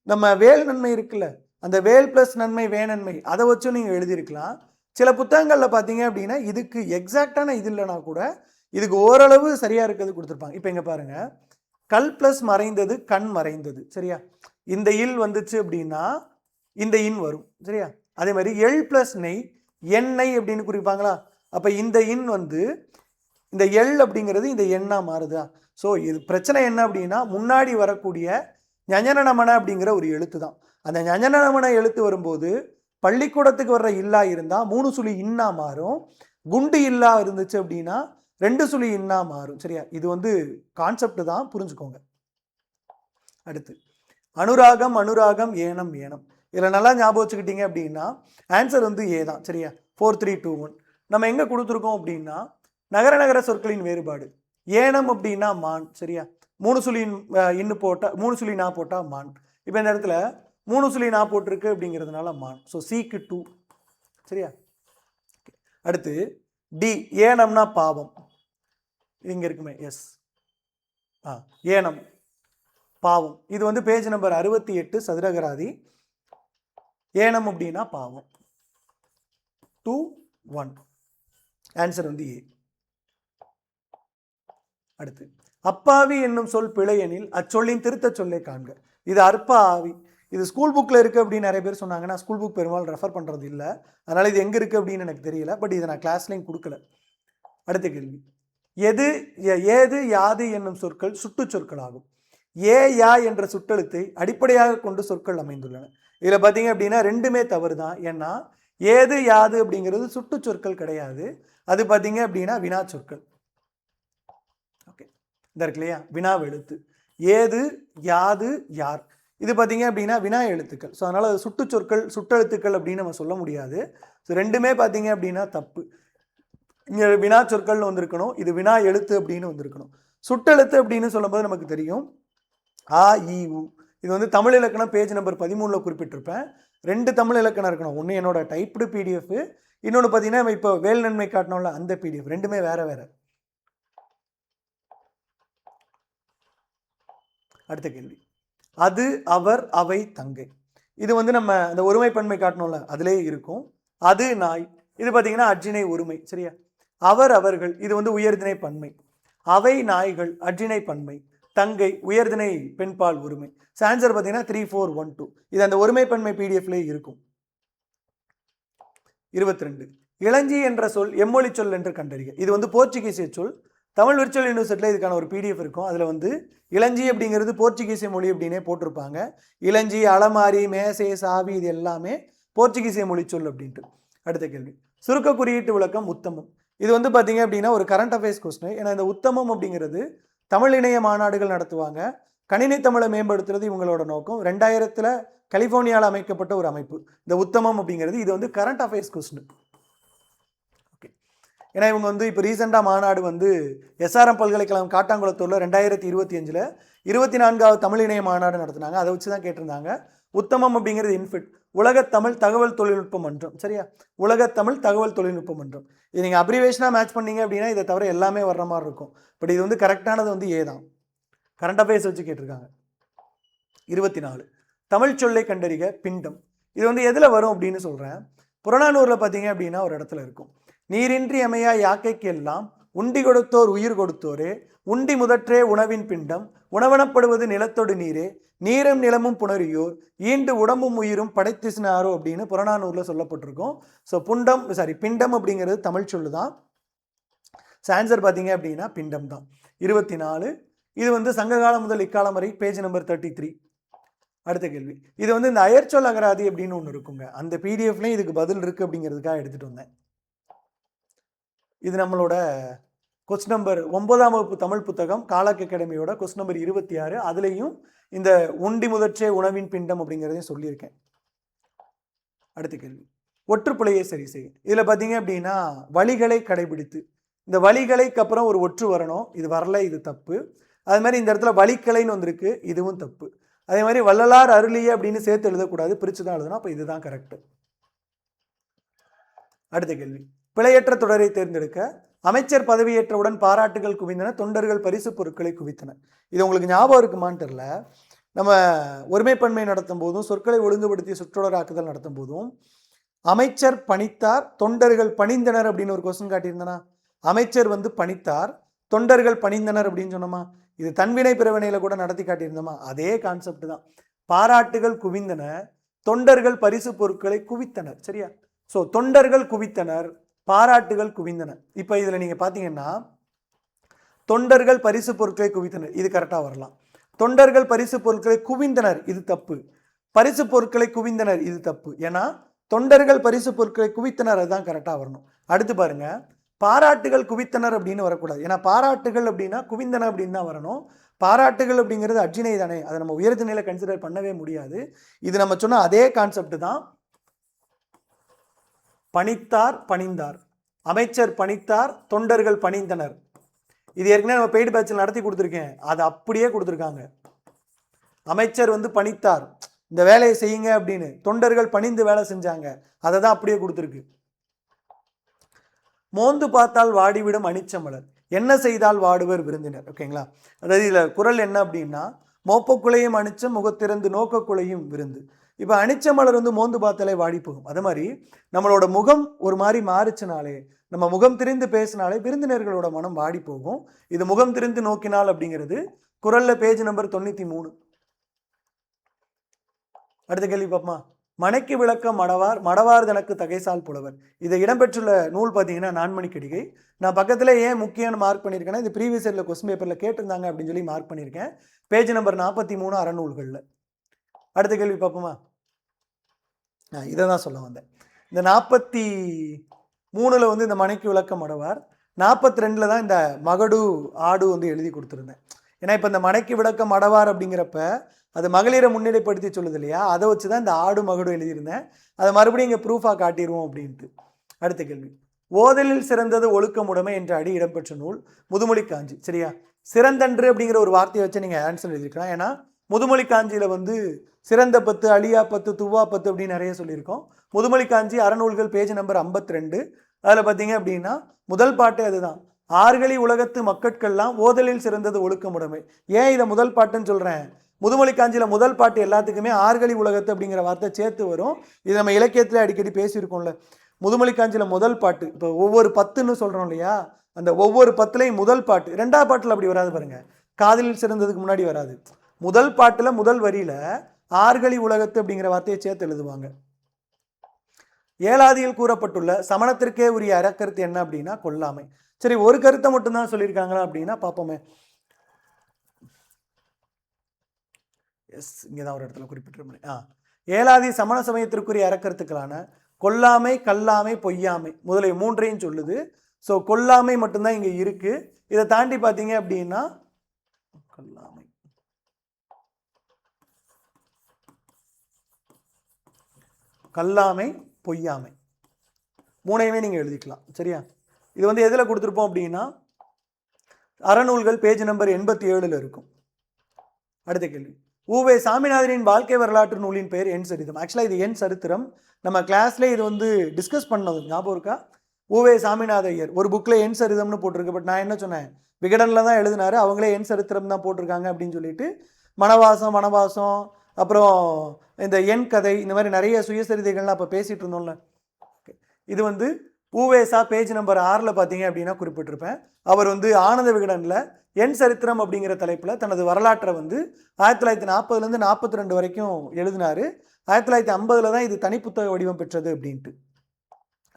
நம்ம வேல் நன்மை இருக்குல்ல, அந்த வேல் பிளஸ் நன்மை வே நன்மை அதை வச்சும் நீங்கள் எழுதியிருக்கலாம். சில புத்தகங்களில் பார்த்தீங்க அப்படின்னா இதுக்கு எக்ஸாக்டான இது இல்லைனா கூட இதுக்கு ஓரளவு சரியாக இருக்கிறது கொடுத்துருப்பாங்க. இப்போ இங்கே பாருங்கள், கல் பிளஸ் மறைந்தது கண் மறைந்தது, சரியா? இந்த இல் வந்துச்சு அப்படின்னா இந்த இன் வரும், சரியா? அதே மாதிரி எள் பிளஸ் நெய் எண்ணெய் அப்படின்னு குறிப்பாங்களா? அப்போ இந்த இன் வந்து இந்த எள் அப்படிங்கிறது இந்த எண்ணா மாறுதா? ஸோ இது பிரச்சனை என்ன அப்படின்னா முன்னாடி வரக்கூடிய ஞஞனமன அப்படிங்கிற ஒரு எழுத்து தான். அந்த ஞஞனமன எழுத்து வரும்போது பள்ளிக்கூடத்துக்கு வர்ற இல்லா இருந்தால் 3 சுழி இன்னா மாறும், குண்டு இல்லா இருந்துச்சு அப்படின்னா 2 சுழி இன்னா மாறும், சரியா? இது வந்து கான்செப்ட் தான், புரிஞ்சுக்கோங்க. அடுத்து அனுராகம் அனுராகம் ஏனம் ஏனம். இதில் நல்லா ஞாபகம் வச்சுக்கிட்டீங்க அப்படின்னா ஆன்சர் வந்து ஏ தான், சரியா? 4 3 2 1. நம்ம எங்கே கொடுத்துருக்கோம் அப்படின்னா நகர நகர சொற்களின் வேறுபாடு. ஏனம் அப்படின்னா மான், சரியா? 3 சுழி இன்னு போட்டால் 3 சுழி நா போட்டால் மான். இப்போ இந்த இடத்துல 3 சுழி நா போட்டிருக்கு அப்படிங்கிறதுனால மான். ஸோ சிக்கு 2, சரியா? அடுத்து டி ஏனம்னா பாவம். இங்கே இருக்குமே, எஸ். ஏனம் பாவம். இது வந்து பேஜ் நம்பர் 68 சதுரகராதி. ஏனம் அப்படின்னா பாவம். 2 1. ஆன்சர் வந்து ஏ. அடுத்து அப்பாவி என்னும் சொல் பிழையெனில் அச்சொல்லின் திருத்த சொல்லை காண்க. இது அற்ப ஆவி. இது ஸ்கூல் புக்கில் இருக்குது அப்படின்னு நிறைய பேர் சொன்னாங்க. நான் ஸ்கூல் புக் பெரும்பாலும் ரெஃபர் பண்ணுறது இல்லை, அதனால் இது எங்கே இருக்குது அப்படின்னு எனக்கு தெரியல. பட் இதை நான் கிளாஸ்லையும் கொடுக்கல. அடுத்த கேள்வி, எது ஏது யாது என்னும் சொற்கள் சுட்டு சொற்கள் ஆகும். ஏ யா என்ற சுட்டெழுத்தை அடிப்படையாக கொண்டு சொற்கள் அமைந்துள்ளன. இதில் பார்த்தீங்க அப்படின்னா ரெண்டுமே தவறு தான். ஏன்னா ஏது யாது அப்படிங்கிறது சுட்டு சொற்கள் கிடையாது, அது பார்த்தீங்க அப்படின்னா வினா சொற்கள். ஓகே, இந்த இருக்கு இல்லையா, வினா எழுத்து. ஏது யாது யார், இது பார்த்தீங்க அப்படின்னா வினா எழுத்துக்கள். ஸோ அதனால் அது சுட்டு சொற்கள் சுட்டெழுத்துக்கள் அப்படின்னு நம்ம சொல்ல முடியாது. ஸோ ரெண்டுமே பார்த்தீங்க அப்படின்னா தப்பு. இங்கே வினா சொற்கள்னு வந்திருக்கணும், இது வினா எழுத்து அப்படின்னு வந்திருக்கணும். சுட்டெழுத்து அப்படின்னு சொல்லும்போது நமக்கு தெரியும் ஆ இ உ. இது வந்து தமிழ் இலக்கணம் பேஜ் நம்பர் 13 குறிப்பிட்டிருப்பேன். 2 தமிழ் இலக்கணம் இருக்கணும், ஒன்று என்னோட டைப்டு பிடிஎஃப், இன்னொன்று பார்த்தீங்கன்னா இப்போ வேல் நன்மை காட்டணும்ல அந்த பிடிஎஃப். ரெண்டுமே வேற வேற. அடுத்த கேள்வி, அது அவர் அவை தங்கை. இது வந்து நம்ம அந்த ஒருமைப்பன்மை காட்டணும்ல அதிலே இருக்கும். அது நாய், இது பார்த்தீங்கன்னா அட்ஜினை ஒருமை, சரியா? அவர் அவர்கள், இது வந்து உயர்திணை பன்மை. அவை நாய்கள் அட்ஜினை பன்மை. தங்கை உயர்திணை பெண்பால் ஒருமை. ஆன்சர் பார்த்தீங்கன்னா 3 4 1 2. இது அந்த ஒருமைப்பன்மை பிடிஎஃப்லேயே இருக்கும். 22 இளஞ்சி என்ற சொல் எம்மொழி சொல் என்று கண்டறிக. இது வந்து போர்ச்சுகீசிய சொல். தமிழ் விர்ச்சுவல் யூனிவர்சிட்டியில் இதுக்கான ஒரு பிடிஎஃப் இருக்கும். அதில் வந்து இளஞ்சி அப்படிங்கிறது போர்ச்சுகீசிய மொழி அப்படின்னே போட்டிருப்பாங்க. இளஞ்சி அலமாரி மேசை சாவி இது எல்லாமே போர்ச்சுகீசிய மொழி சொல் அப்படின்ட்டு. அடுத்த கேள்வி, சுருக்க குறியீட்டு விளக்கம் உத்தமம். இது வந்து பார்த்தீங்க அப்படின்னா ஒரு கரண்ட் அஃபேர்ஸ் கொஸ்டின். ஏன்னா இந்த உத்தமம் அப்படிங்கிறது தமிழ் இணைய மாநாடுகள் நடத்துவாங்க, கணினி தமிழை மேம்படுத்துறது இவங்களோட நோக்கம். 2000 கலிஃபோர்னியாவில் அமைக்கப்பட்ட ஒரு அமைப்பு இந்த உத்தமம் அப்படிங்கிறது. இது வந்து கரண்ட் அஃபேர்ஸ் கொஸ்டின். ஓகே, ஏன்னா இவங்க வந்து இப்போ ரீசெண்டாக மாநாடு வந்து எஸ்ஆர்எம் பல்கலைக்கழகம் காட்டாங்குளத்தூரில் 2025 24வது தமிழ் இணைய மாநாடு நடத்தினாங்க. அதை வச்சு தான் கேட்டிருந்தாங்க. உத்தமம் அப்படிங்கிறது இன்ஃபிட் உலகத்தமிழ் தகவல் தொழில்நுட்ப மன்றம், சரியா? உலகத்தமிழ் தகவல் தொழில்நுட்ப மன்றம். இது நீங்கள் அப்ரிவேஷனாக மேட்ச் பண்ணீங்க அப்படின்னா இதை தவிர எல்லாமே வர்ற மாதிரி இருக்கும். பட் இது வந்து கரெக்டானது வந்து ஏ தான். கரண்ட் அஃபேர்ஸ் வச்சு கேட்டிருக்காங்க. 24 தமிழ் சொல்லை கண்டறிக பிண்டம். இது வந்து எதில் வரும் அப்படின்னு சொல்கிறேன். புறநானூரில் பார்த்தீங்க அப்படின்னா ஒரு இடத்துல இருக்கும். நீரின்றி அமையா யாக்கைக்கு எல்லாம் உண்டி கொடுத்தோர் உயிர் கொடுத்தோரே உண்டி முதற்றே உணவின் பிண்டம் உணவனப்படுவது நிலத்தொடு நீரே நீரும் நிலமும் புணரியோர் ஈண்டு உடம்பும் உயிரும் படைத்திசினாரோ அப்படின்னு புறநானூரில் சொல்லப்பட்டிருக்கும். ஸோ பிண்டம் அப்படிங்கிறது தமிழ் சொல்லு தான். ஆன்சர் பார்த்தீங்க அப்படின்னா பிண்டம் தான். 24 இது வந்து சங்ககாலம் முதல் இக்காலம் வரை பேஜ் நம்பர் 33. அடுத்த கேள்வி, இது வந்து இந்த அயற்சொல் அகராதி அப்படின்னு ஒன்று இருக்குங்க. அந்த பிடிஎஃப்லேயும் இதுக்கு பதில் இருக்குது அப்படிங்கிறதுக்காக எடுத்துகிட்டு வந்தேன். இது நம்மளோட கொஸ்டின் நம்பர் 9ஆம் வகுப்பு தமிழ் புத்தகம் காலாக் அகாடமியோட கொஸ்டின் நம்பர் 26. அதுலேயும் இந்த உண்டி முதற்றே உணவின் பிண்டம் அப்படிங்கிறதையும் சொல்லியிருக்கேன். அடுத்த கேள்வி, ஒற்றுப்புலையை சரி செய்யும். இதில் பார்த்தீங்க அப்படின்னா வழிகளை கடைபிடித்து, இந்த வழிகளைக்கு அப்புறம் ஒரு ஒற்று வரணும், இது வரல, இது தப்பு. அது மாதிரி இந்த இடத்துல வழிக்கலைன்னு வந்திருக்கு, இதுவும் தப்பு. அதே மாதிரி வள்ளலார் அருளிய அப்படின்னு சேர்த்து எழுதக்கூடாது, பிரித்து தான் எழுதணும். அப்போ இதுதான் கரெக்டு. அடுத்த கேள்வி, பிழையற்ற தொடரை தேர்ந்தெடுக்க. அமைச்சர் பதவியேற்றவுடன் பாராட்டுகள் குவிந்தன, தொண்டர்கள் பரிசு பொருட்களை குவித்தன. இது உங்களுக்கு ஞாபகம் இருக்குமான்னு தெரியல. நம்ம ஒருமைப்பன்மை நடத்தும் போதும் சொற்களை ஒழுங்குபடுத்தி சொற்றொடராக்குதல் நடத்தும் போதும் அமைச்சர் பணித்தார், தொண்டர்கள் பணிந்தனர் அப்படின்னு ஒரு கொஸ்டின் காட்டியிருந்தனா? அமைச்சர் வந்து பணித்தார், தொண்டர்கள் பணிந்தனர் அப்படின்னு சொன்னோமா? இது தன்வினை பிறவினையில கூட நடத்தி காட்டியிருந்தோமா? அதே கான்செப்ட் தான். பாராட்டுகள் குவிந்தன, தொண்டர்கள் பரிசு பொருட்களை குவித்தனர். சரியா? ஸோ தொண்டர்கள் குவித்தனர், பாராட்டுகள் குவிந்தன. இப்போ இதில் நீங்கள் பார்த்தீங்கன்னா தொண்டர்கள் பரிசு பொருட்களை குவித்தனர், இது கரெக்டாக வரலாம். தொண்டர்கள் பரிசு பொருட்களை குவிந்தனர், இது தப்பு. பரிசு பொருட்களை குவிந்தனர், இது தப்பு. ஏன்னா தொண்டர்கள் பரிசு பொருட்களை குவித்தனர், அதுதான் கரெக்டாக வரணும். அடுத்து பாருங்க, பாராட்டுகள் குவித்தனர் அப்படின்னு வரக்கூடாது. ஏன்னா பாராட்டுகள் அப்படின்னா குவிந்தன அப்படின்னு தான் வரணும். பாராட்டுகள் அப்படிங்கிறது அர்ஜினை தானே, அதை நம்ம உயர்ந்த நிலை கன்சிடர் பண்ணவே முடியாது. இது நம்ம சொன்ன அதே கான்செப்ட் தான். பணித்தார் பணிந்தார், அமைச்சர் பணித்தார், தொண்டர்கள் பணிந்தனர். இது ஏற்கனவே நம்ம பெய்டு பேட்சில் நடத்தி கொடுத்துருக்கேன், அது அப்படியே கொடுத்துருக்காங்க. அமைச்சர் வந்து பணித்தார், இந்த வேலையை செய்யுங்க அப்படின்னு, தொண்டர்கள் பணிந்து வேலை செஞ்சாங்க, அதை தான் அப்படியே கொடுத்துருக்கு. மோந்து பார்த்தால் வாடிவிடும் அனிச்சமலர், என்ன செய்தால் வாடுவர் விருந்தினர். ஓகேங்களா? அதாவது இதில் குறள் என்ன அப்படின்னா, மோப்பக்குலையும் அனிச்சம் முகத்திறந்து நோக்கக்குலையும் விருந்து. இப்போ அனிச்சமலர் வந்து மோந்து பார்த்தாலே வாடி போகும். அது மாதிரி நம்மளோட முகம் ஒரு மாதிரி மாறிச்சுனாலே, நம்ம முகம் திரிந்து பேசினாலே விருந்தினர்களோட மனம் வாடி போகும். இது முகம் திரிந்து நோக்கினால் அப்படிங்கிறது குறள்ல பேஜ் நம்பர் 93. அடுத்த கேள்வி பாப்பமா. மனைக்கு விளக்கம் மடவார், மடவார் தனக்கு தகைசால் புலவர். இதை இடம்பெற்றுள்ள நூல் பார்த்தீங்கன்னா நான்மணிக்கடிகை. நான் பக்கத்தில் ஏன் முக்கியம்னு மார்க் பண்ணியிருக்கேன்னா, இது ப்ரீவியஸ் இயரில் கொஸ்டின் பேப்பரில் கேட்டிருந்தாங்க அப்படின்னு சொல்லி மார்க் பண்ணியிருக்கேன். Page number 43 அறநூல்களில். அடுத்த கேள்வி பார்ப்போமா? இதை தான் சொல்ல வந்தேன். இந்த 43ல் வந்து இந்த மனைக்கு விளக்கம் மடவார், 42ல் தான் இந்த மகடு ஆடு வந்து எழுதி கொடுத்துருந்தேன். ஏன்னா இப்போ இந்த மனைக்கு விளக்கம் மடவார் அப்படிங்கிறப்ப அது மகளிரை முன்னிலைப்படுத்தி சொல்லுது இல்லையா, அதை வச்சு தான் இந்த ஆடு மகடு எழுதியிருந்தேன். அதை மறுபடியும் இங்கே ப்ரூஃபாக காட்டிடுவோம் அப்படின்ட்டு. அடுத்த கேள்வி, ஓதலில் சிறந்தது ஒழுக்கமுடைமை என்ற அடி இடம்பெற்ற நூல் முதுமொழி காஞ்சி. சரியா? சிறந்தன்று அப்படிங்கிற ஒரு வார்த்தையை வச்சு நீங்கள் ஆன்சர் எழுதிருக்கலாம். ஏன்னா முதுமொழி காஞ்சியில் வந்து சிறந்த பத்து, அழியா பத்து, துவா பத்து அப்படின்னு நிறைய சொல்லியிருக்கோம். முதுமொழி காஞ்சி அறநூல்கள் பேஜ் நம்பர் 52. அதில் பார்த்தீங்க அப்படின்னா முதல் பாட்டே அதுதான். ஆறுகளி உலகத்து மக்கட்கெல்லாம் ஓதலில் சிறந்தது ஒழுக்கமுடைமை. ஏன் இதை முதல் பாட்டுன்னு சொல்கிறேன்? முதுமொழி காஞ்சியில் முதல் பாட்டு எல்லாத்துக்குமே ஆறுகளி உலகத்து அப்படிங்கிற வார்த்தை சேர்த்து வரும். இது நம்ம இலக்கியத்தில் அடிக்கடி பேசியிருக்கோம்ல. முதுமொழி காஞ்சியில் முதல் பாட்டு, இப்போ ஒவ்வொரு 10ன்னு சொல்கிறோம் இல்லையா, அந்த ஒவ்வொரு 10லையும் முதல் பாட்டு, 2ஆவது பாட்டில் அப்படி வராது பாருங்க. காதலில் சிறந்ததுக்கு முன்னாடி வராது. முதல் பாட்டில் முதல் வரியில ஆறுகளி உலகத்து அப்படிங்கிற வார்த்தையை சேர்த்து எழுதுவாங்க. ஏழாதியில் கூறப்பட்டுள்ள சமணத்திற்கே உரிய அறக்கருத்து என்ன அப்படின்னா கொல்லாமை. சரி, ஒரு கருத்தை மட்டும்தான் சொல்லியிருக்காங்களா அப்படின்னா பார்ப்போமே. எஸ், இங்கே தான் ஒரு இடத்துல குறிப்பிட்டிருப்பேன். ஏழாதி சமண சமயத்திற்குரிய அறக்கருத்துக்களான கொல்லாமை, கல்லாமை, பொய்யாமை முதலிய 3ஐயும் சொல்லுது. ஸோ கொல்லாமை மட்டும்தான் இங்கே இருக்கு. இதை தாண்டி பார்த்தீங்க அப்படின்னா கொல்லாமை, கல்லாமை, பொய்யாமை 3ஐயுமே நீங்கள் எழுதிக்கலாம். சரியா? இது வந்து எதில் கொடுத்துருப்போம் அப்படின்னா அறநூல்கள் பேஜ் நம்பர் 87ல் இருக்கும். அடுத்த கேள்வி, உவே சாமிநாதனின் வாழ்க்கை வரலாற்று நூலின் பெயர் என் சரித்திரம். ஆக்சுவலாக இது என் சரித்திரம். நம்ம கிளாஸ்ல இது வந்து டிஸ்கஸ் பண்ணது ஞாபகம் இருக்கா? உவே சாமிநாத ஐயர் ஒரு புக்கில் என் சரிதம்னு போட்டிருக்கு. பட் நான் என்ன சொன்னேன், விகடனில் தான் எழுதினாரு, அவங்களே என் சரித்திரம் தான் போட்டிருக்காங்க அப்படின்னு சொல்லிட்டு வனவாசம் அப்புறம் இந்த என் கதை, இந்த மாதிரி நிறைய சுயசரிதைகள்லாம் அப்போ பேசிகிட்டு இருந்தோம்ல. இது வந்து ஊவேசா பேஜ் நம்பர் 6ல் பார்த்தீங்க அப்படின்னா குறிப்பிட்டிருப்பேன். அவர் வந்து ஆனந்த விகடனில் என் சரித்திரம் அப்படிங்கிற தலைப்பில் தனது வரலாற்றை வந்து 1940லேருந்து 42 வரைக்கும் எழுதினார். 1950 தான் இது தனிப்புத்தக வடிவம் பெற்றது அப்படின்ட்டு.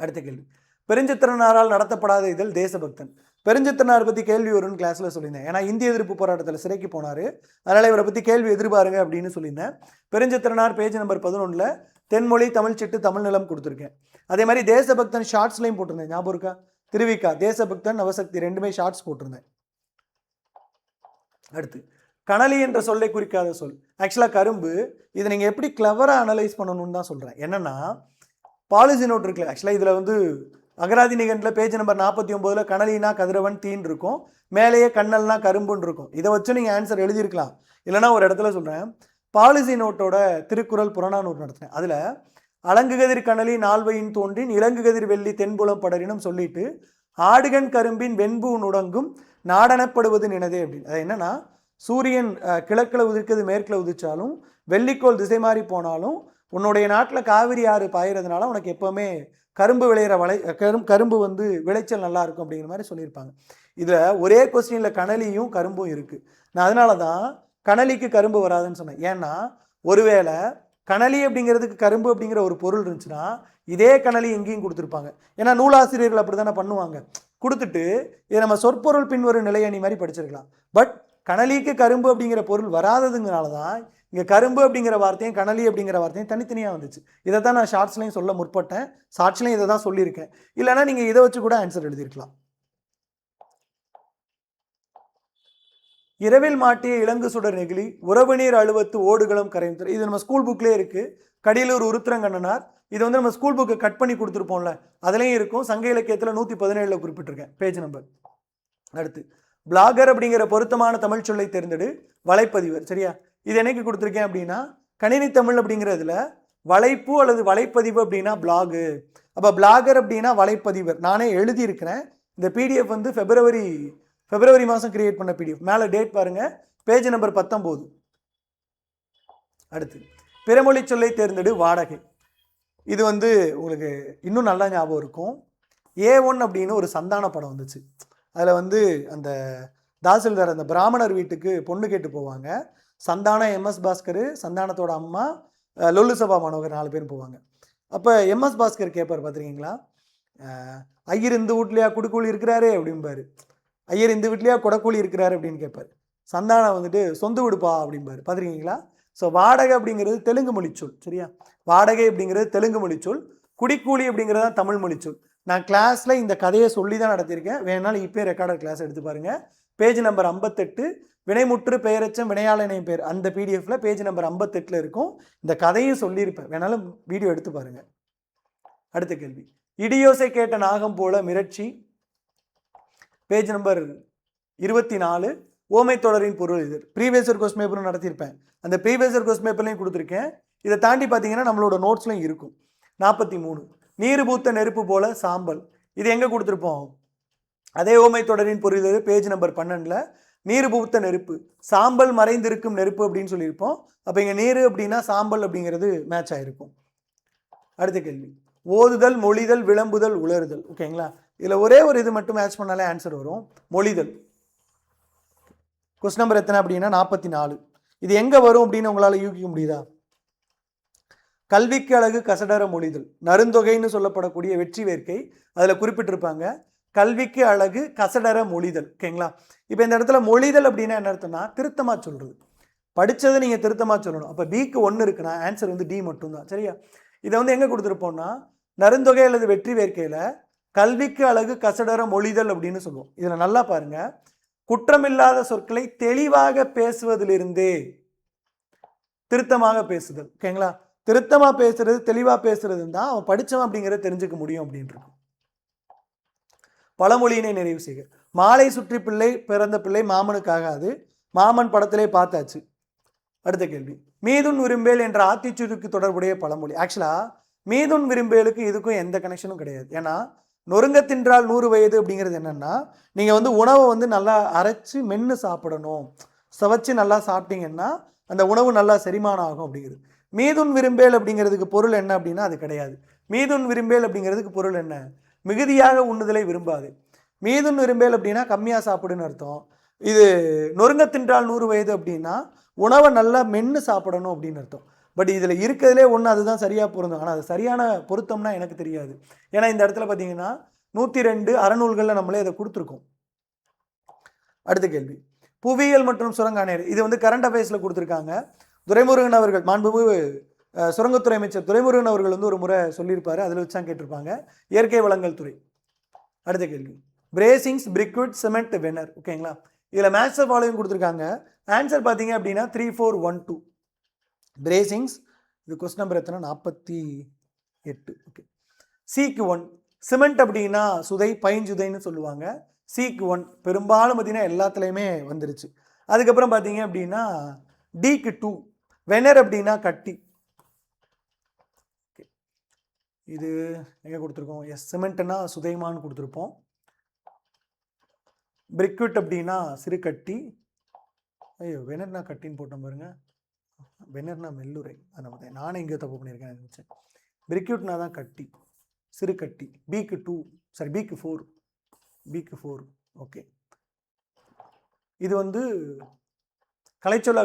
அடுத்த கேள்வி, பெருஞ்சித்திரனாரால் நடத்தப்படாத இதழ் தேசபக்தன். பெருஞ்சித்திரனார் பற்றி கேள்வி வரும்னு கிளாஸில் சொல்லியிருந்தேன். ஏன்னா இந்திய எதிர்ப்பு போராட்டத்தில் சிறைக்கு போனார், அதனால் இவரை பற்றி கேள்வி எதிர்பாருங்க அப்படின்னு சொல்லியிருந்தேன். பெருஞ்சித்திரனார் பேஜ் நம்பர் 11ல் தென்மொழி தமிழ் சிட்டு தமிழ் நிலம் கொடுத்துருக்கேன். அதே மாதிரி தேசபக்தன் ஷார்ட்ஸ்லையும் போட்டிருந்தேன், ஞாபகம் இருக்கா? திருவிக்கா, தேசபக்தன், நவசக்தி ரெண்டுமே ஷார்ட்ஸ் போட்டிருந்தேன். அடுத்து கனலி என்ற சொல்லை குறிக்காத சொல். ஆக்சுவலாக கரும்பு, இதை நீங்கள் எப்படி கிளவராக அனலைஸ் பண்ணணும்னு தான் சொல்கிறேன். என்னென்னா பாலிசி நோட் இருக்குல்ல, ஆக்சுவலாக இதில் வந்து அகராதி நிகண்டில் பேஜ் நம்பர் 49 கனலினா கதிரவன் தீன் இருக்கும், மேலேயே கண்ணல்னா கரும்புன்னு இருக்கும். இதை வச்சு நீங்கள் ஆன்சர் எழுதியிருக்கலாம். இல்லைனா ஒரு இடத்துல சொல்கிறேன், பாலிசி நோட்டோட திருக்குறள் புறநானூறு நடத்தினேன். அதில் அலங்குகதிர் கனலி நால்வையின் தோன்றின் இலங்குகதிர் வெள்ளி தென்புலம் படரினும் சொல்லிட்டு ஆடுகண் கரும்பின் வெண்பூ நுடங்கும் நாடனப்படுவது நினதே அப்படின்னு. அது என்னன்னா, சூரியன் கிழக்கில் உதிர்க்கிறது மேற்கில் உதிச்சாலும் வெள்ளிக்கோள் திசை மாறி போனாலும் உன்னுடைய நாட்டில் காவிரி ஆறு பாயிறதுனால உனக்கு எப்போவுமே கரும்பு விளையிற கரும்பு வந்து விளைச்சல் நல்லா இருக்கும் அப்படிங்கிற மாதிரி சொல்லியிருப்பாங்க. இதில் ஒரே கொஸ்டினில் கனலியும் கரும்பும் இருக்குது. நான் அதனால தான் கனலிக்கு கரும்பு வராதுன்னு சொன்னேன். ஏன்னா ஒருவேளை கனலி அப்படிங்கிறதுக்கு கரும்பு அப்படிங்கிற ஒரு பொருள் இருந்துச்சுன்னா இதே கனலி எங்கேயும் கொடுத்துருப்பாங்க. ஏன்னா நூலாசிரியர்கள் அப்படி தானே பண்ணுவாங்க, கொடுத்துட்டு இதை நம்ம சொற்பொருள் பின்வரும் நிலையணி மாதிரி படிச்சிருக்கலாம். பட் கனலிக்கு கரும்பு அப்படிங்கிற பொருள் வராததுங்கனால தான் இங்கே கரும்பு அப்படிங்கிற வார்த்தையும் கனலி அப்படிங்கிற வார்த்தையும் தனித்தனியாக வந்துச்சு. இதை தான் நான் ஷார்ட்ஸ்லையும் சொல்ல முற்பட்டேன், ஷார்ட்ஸ்லையும் இதை தான் சொல்லியிருக்கேன். இல்லைன்னா நீங்கள் இதை வச்சு கூட ஆன்சர் எழுதியிருக்கலாம். இரவில் மாட்டிய இலங்கு சுடர் நெகிழி உறவு நீர் அழுவத்து ஓடுகளும் கரையும். இது நம்ம ஸ்கூல் புக்லேயே இருக்குது. கடியலூர் உருத்திரங்கண்ணனார், இது வந்து நம்ம ஸ்கூல் புக்கை கட் பண்ணி கொடுத்துருப்போம்ல, அதுலேயும் இருக்கும். சங்க இலக்கியத்தில் 117 குறிப்பிட்டிருக்கேன், பேஜ் நம்பர். அடுத்து பிளாகர் அப்படிங்கிற பொருத்தமான தமிழ் சொல்லை தேர்ந்தெடு வலைப்பதிவர். சரியா, இது என்னைக்கு கொடுத்துருக்கேன் அப்படின்னா கணினி தமிழ் அப்படிங்கிறதுல வலைப்பு அல்லது வலைப்பதிவு அப்படின்னா பிளாகு. அப்போ பிளாகர் அப்படின்னா வலைப்பதிவர். நானே எழுதியிருக்கிறேன். இந்த பிடிஎஃப் வந்து பிப்ரவரி மாதம் கிரியேட் பண்ண பிடிஎஃப். மேலே டேட் பாருங்கள், பேஜ் நம்பர் 19. அடுத்து பிறமொழி சொல்லை தேர்ந்தெடு வாடகை. இது வந்து உங்களுக்கு இன்னும் நல்லா ஞாபகம் இருக்கும். A1 அப்படின்னு ஒரு சந்தான படம் வந்துச்சு. அதில் வந்து அந்த தாசில்தார் அந்த பிராமணர் வீட்டுக்கு பொண்ணு கேட்டு போவாங்க. சந்தானம், எம்எஸ் பாஸ்கர், சந்தானத்தோட அம்மா, லொல்லு சபா மனோகர் 4 பேர் போவாங்க. அப்போ எம்எஸ் பாஸ்கர் கேட்பார், பார்த்துருக்கீங்களா, ஐயர் இந்த வீட்லையா குடுக்கூலி இருக்கிறாரு அப்படிம்பாரு. ஐயர் இந்த வீட்லையா கொடக்கூலி இருக்கிறாரு அப்படின்னு கேட்பார். சந்தானம் வந்துட்டு சொந்த விடுப்பா அப்படிம்பாரு. பார்த்துருக்கீங்களா? ஸோ வாடகை அப்படிங்கிறது தெலுங்கு மொழிச்சொல். சரியா, வாடகை அப்படிங்கிறது தெலுங்கு மொழிச்சொல், குடிக்கூலி அப்படிங்கிறது தான் தமிழ் மொழிச்சொல். நான் கிளாஸில் இந்த கதையை சொல்லி தான் நடத்தியிருக்கேன். வேணாலும் இப்போ ரெக்கார்டர் கிளாஸ் எடுத்து பாருங்கள். பேஜ் நம்பர் 58 வினைமுற்று பெயரச்சம் வினையாளனை பேர், அந்த பிடிஎஃப்ல பேஜ் நம்பர் 58 இருக்கும். இந்த கதையும் சொல்லியிருப்பேன், வேணாலும் வீடியோ எடுத்து பாருங்க. அடுத்த கேள்வி, இடியோசை கேட்ட நாகம் போல மிரட்சி. பேஜ் நம்பர் 24 ஓமை தொடரின் பொருள். இது ப்ரீவியஸ் இயர் கொஸ்டின் பேப்பரும் நடத்தியிருப்பேன். அந்த ப்ரீவியஸ் இயர் கொஸ்டின் பேப்பர்லையும் கொடுத்துருக்கேன். இதை தாண்டி பார்த்தீங்கன்னா நம்மளோட நோட்ஸ்லையும் இருக்கும். 43 நீர் பூத்த நெருப்பு போல சாம்பல். இது எங்கே கொடுத்துருப்போம்? அதே ஓமை தொடரின் பொருள் பேஜ் நம்பர் 12 நீர் பூத்த நெருப்பு, சாம்பல் மறைந்திருக்கும் நெருப்பு அப்படின்னு சொல்லியிருப்போம். அப்போ இங்கே நீர் அப்படின்னா சாம்பல் அப்படிங்கிறது மேட்ச் ஆகிருக்கும். அடுத்த கேள்வி, ஓதுதல், மொழிதல், விளம்புதல், உலருதல். ஓகேங்களா, இதில் ஒரே ஒரு இது மட்டும் மேட்ச் பண்ணாலே ஆன்சர் வரும், மொழிதல். கொஸ்டின் நம்பர் எத்தனை அப்படின்னா 44. இது எங்கே வரும் அப்படின்னு உங்களால் யூகிக்க முடியுதா? கல்விக்கு அழகு கசடர மொழிதல், நருந்தொகைன்னு சொல்லப்படக்கூடிய வெற்றி வேர்க்கை அதில் குறிப்பிட்டிருப்பாங்க. கல்விக்கு அழகு கசடர மொழிதல். ஓகேங்களா, இப்போ இந்த இடத்துல மொழிதல் அப்படின்னா என்ன அர்த்தம்னா திருத்தமாக சொல்கிறது. படித்ததை நீங்கள் திருத்தமாக சொல்லணும். அப்போ பிக்கு 1 இருக்குன்னா ஆன்சர் வந்து டி மட்டும்தான். சரியா, இதை வந்து எங்கே கொடுத்துருப்போம்னா நருந்தொகை அல்லது வெற்றி வேர்க்கையில் கல்விக்கு அழகு கசடர மொழிதல் அப்படின்னு சொல்லுவோம். இதில் நல்லா பாருங்கள், குற்றமில்லாத சொற்களை தெளிவாக பேசுவதிலிருந்தே திருத்தமாக பேசுதல். ஓகேங்களா, திருத்தமாக பேசுறது தெளிவாக பேசுறதுன்னு தான் அவன் படித்தவன் அப்படிங்கிறத தெரிஞ்சுக்க முடியும் அப்படின்ட்டு. பழமொழியினை நிறைவு செய்க. மாலை சுற்றி பிள்ளை பிறந்த பிள்ளை மாமனுக்காகாது, மாமன் படத்திலே பார்த்தாச்சு. அடுத்த கேள்வி, மீதுன் விரும்பேல் என்ற ஆத்திச்சூருக்கு தொடர்புடைய பழமொழி. ஆக்சுவலாக மீதுன் விரும்பேலுக்கு இதுக்கும் எந்த கனெக்ஷனும் கிடையாது. ஏன்னா நொறுங்க தின்றால் 100 வயது அப்படிங்கிறது என்னென்னா, நீங்கள் வந்து உணவை வந்து நல்லா அரைச்சி மென்று சாப்பிடணும், சவச்சு நல்லா சாப்பிட்டீங்கன்னா அந்த உணவு நல்லா செரிமானம் ஆகும் அப்படிங்கிறது. மீதுன் விரும்பேல் அப்படிங்கிறதுக்கு பொருள் என்ன அப்படின்னா அது கிடையாது. மீதுன் விரும்பேல் அப்படிங்கிறதுக்கு பொருள் என்ன? மிகுதியாக உண்ணுதலை விரும்பாது. மீதுன் விரும்பேல் அப்படின்னா கம்மியாக சாப்பிடுன்னு அர்த்தம். இது நொறுங்க தின்றால் 100 வயது அப்படின்னா உணவை நல்லா மென்று சாப்பிடணும் அப்படின்னு அர்த்தம். பட் இதில் இருக்கிறதுலே ஒன்று அதுதான் சரியாக பொருந்தும். ஆனால் அது சரியான பொருத்தம்னா எனக்கு தெரியாது. ஏன்னா இந்த இடத்துல பார்த்தீங்கன்னா 102 அறநூல்களில் நம்மளே அதை கொடுத்துருக்கோம். அடுத்த கேள்வி, புவியியல் மற்றும் சுரங்காணியர். இது வந்து கரண்ட் அஃபேர்ஸில் கொடுத்துருக்காங்க. துரைமுருகன் அவர்கள், மாண்புமிகு சுரங்கத்துறை அமைச்சர் துரைமுருகன் அவர்கள் வந்து ஒரு முறை சொல்லியிருப்பாரு, அதில் வச்சு தான் கேட்டிருப்பாங்க. இயற்கை வளங்கள் துறை. அடுத்த கேள்வி, பிரேசிங்ஸ் பிரிக்விட் சிமெண்ட் வெனர். ஓகேங்களா, இதில் மேட்ச் ஃபாலோவிங் கொடுத்துருக்காங்க. ஆன்சர் பார்த்தீங்க அப்படின்னா 3412. பிரேசிங்ஸ், இது கொஸ்டின் நம்பர் எத்தனை, 48. ஓகே, சீக்கு 1 சிமெண்ட் அப்படின்னா சுதை, பைஞ்சுதைன்னு சொல்லுவாங்க. சீக்கு 1 பெரும்பாலும் பார்த்தீங்கன்னா எல்லாத்துலேயுமே வந்துருச்சு. அதுக்கப்புறம் பார்த்தீங்க அப்படின்னா டிக்கு 2 வெனர் அப்படின்னா கட்டி. இது எங்கே கொடுத்துருக்கோம், எஸ் சிமெண்ட்னா சுதைமான்னு கொடுத்துருப்போம். பிரிக்விட் அப்படின்னா சிறு கட்டி. ஐயோ, வெனர்னா கட்டின்னு போட்டோம் பாருங்க, வெனர்னா மெல்லுரை. அதை நானே இங்கே தப்பு பண்ணியிருக்கேன் நினச்சேன். பிரிக்விட்னா தான் கட்டி, சிறு கட்டி. பிக்கு 2, சாரி பிக்கு 4, பிக்கு 4. ஓகே, இது வந்து கலைச்சொல்